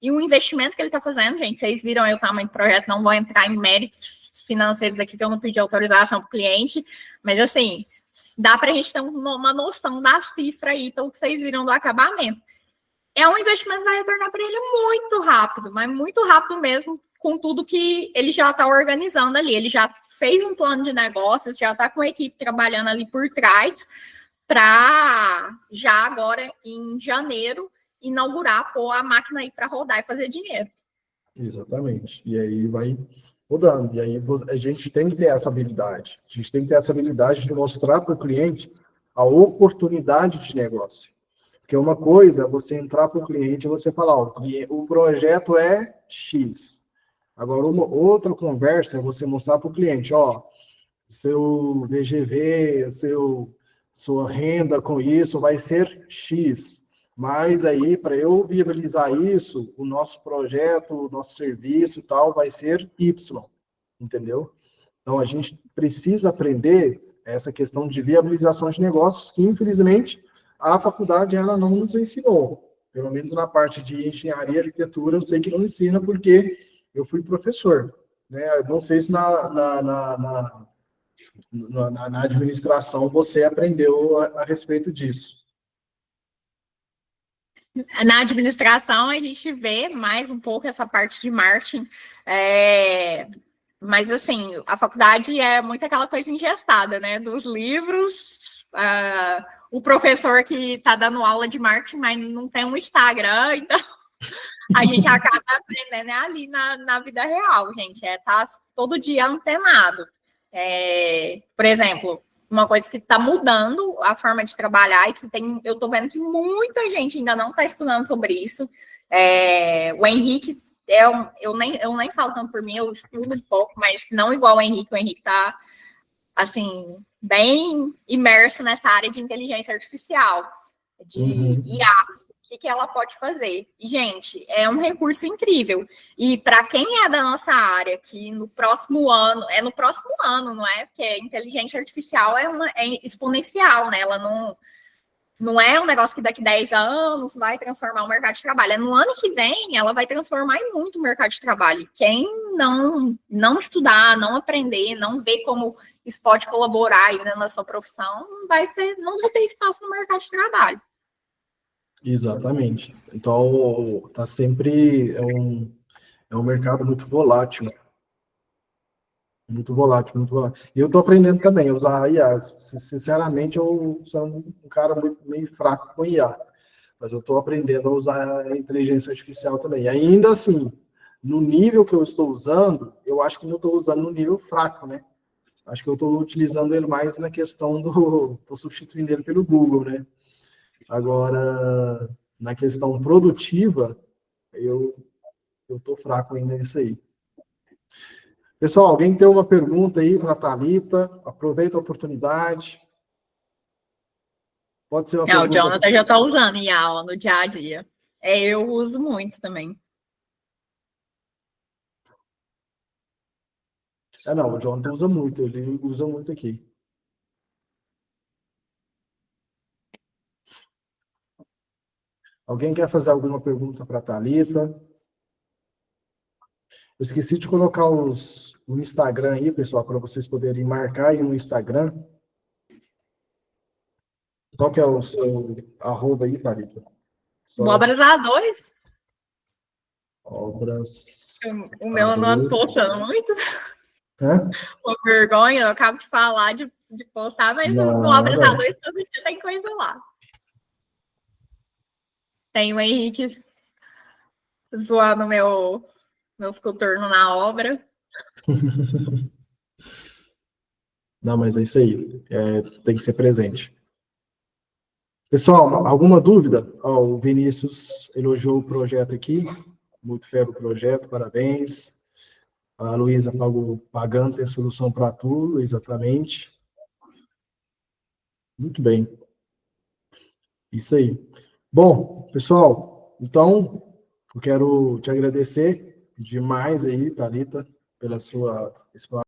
e o investimento que ele está fazendo, gente. Vocês viram aí o tamanho do projeto, não vou entrar em méritos financeiros aqui, que eu não pedi autorização para o cliente, mas assim, dá para a gente ter uma noção da cifra aí, pelo que vocês viram do acabamento. É um investimento que vai retornar para ele muito rápido, mas muito rápido mesmo, com tudo que ele já está organizando ali. Ele já fez um plano de negócios, já está com a equipe trabalhando ali por trás, para já agora, em janeiro, inaugurar, pôr a máquina aí para rodar e fazer dinheiro. Exatamente. E aí vai rodando. E aí a gente tem que ter essa habilidade. A gente tem que ter essa habilidade de mostrar para o cliente a oportunidade de negócio. Porque uma coisa é você entrar para o cliente e você falar, o projeto é X. Agora, uma outra conversa é você mostrar para o cliente, seu VGV, sua renda com isso vai ser X. Mas aí, para eu viabilizar isso, o nosso projeto, o nosso serviço e tal, vai ser Y. Entendeu? Então, a gente precisa aprender essa questão de viabilização de negócios, que, infelizmente, a faculdade ela não nos ensinou. Pelo menos na parte de engenharia e arquitetura, eu sei que não ensina, porque eu fui professor. Né? Não sei se na administração você aprendeu a respeito disso. Na administração, a gente vê mais um pouco essa parte de marketing, mas, assim, a faculdade é muito aquela coisa engestada, né? Dos livros, o professor que está dando aula de marketing, mas não tem um Instagram, então a gente acaba aprendendo ali na vida real, gente. Tá todo dia antenado. Por exemplo, uma coisa que está mudando a forma de trabalhar e que eu estou vendo que muita gente ainda não está estudando sobre isso. O Henrique, eu nem falo tanto por mim, eu estudo um pouco, mas não igual o Henrique está, assim, bem imerso nessa área de inteligência artificial, de IA. O que ela pode fazer? E, gente, é um recurso incrível. E para quem é da nossa área, que no próximo ano, não é? Porque a inteligência artificial é exponencial, né? Ela não é um negócio que daqui 10 anos vai transformar o mercado de trabalho. No ano que vem, ela vai transformar em muito o mercado de trabalho. Quem não estudar, não aprender, não ver como isso pode colaborar ainda na sua profissão, não vai ter espaço no mercado de trabalho. Exatamente. Então, tá sempre é um mercado muito volátil. Muito volátil, muito volátil. E eu estou aprendendo também a usar a IA. Sinceramente, eu sou um cara meio fraco com IA. Mas eu estou aprendendo a usar a inteligência artificial também. E ainda assim, no nível que eu estou usando, eu acho que não estou usando no nível fraco, né? Acho que eu estou utilizando ele mais na questão estou substituindo ele pelo Google, né? Agora, na questão produtiva, eu estou fraco ainda nisso aí. Pessoal, alguém tem uma pergunta aí para a Thalita? Aproveita a oportunidade. Pode ser uma pergunta. O Jonathan já está usando em aula no dia a dia. Eu uso muito também. Não, o Jonathan usa muito, ele usa muito aqui. Alguém quer fazer alguma pergunta para a Thalita? Eu esqueci de colocar o Instagram aí, pessoal, para vocês poderem marcar aí no Instagram. Qual que é o seu @, aí, Thalita? Obras A2. Obras. O meu eu não ando postando muito. Uma vergonha, eu acabo de falar de postar, mas no Obras A2 todo dia tem coisa lá. Tem o Henrique zoando meus coturnos na obra. Não, mas é isso aí. Tem que ser presente. Pessoal, alguma dúvida? O Vinícius elogiou o projeto aqui. Muito fera o projeto, parabéns. A Luísa pagando, tem solução para tudo, exatamente. Muito bem. Isso aí. Bom, pessoal, então, eu quero te agradecer demais aí, Thalita, pela sua explanação.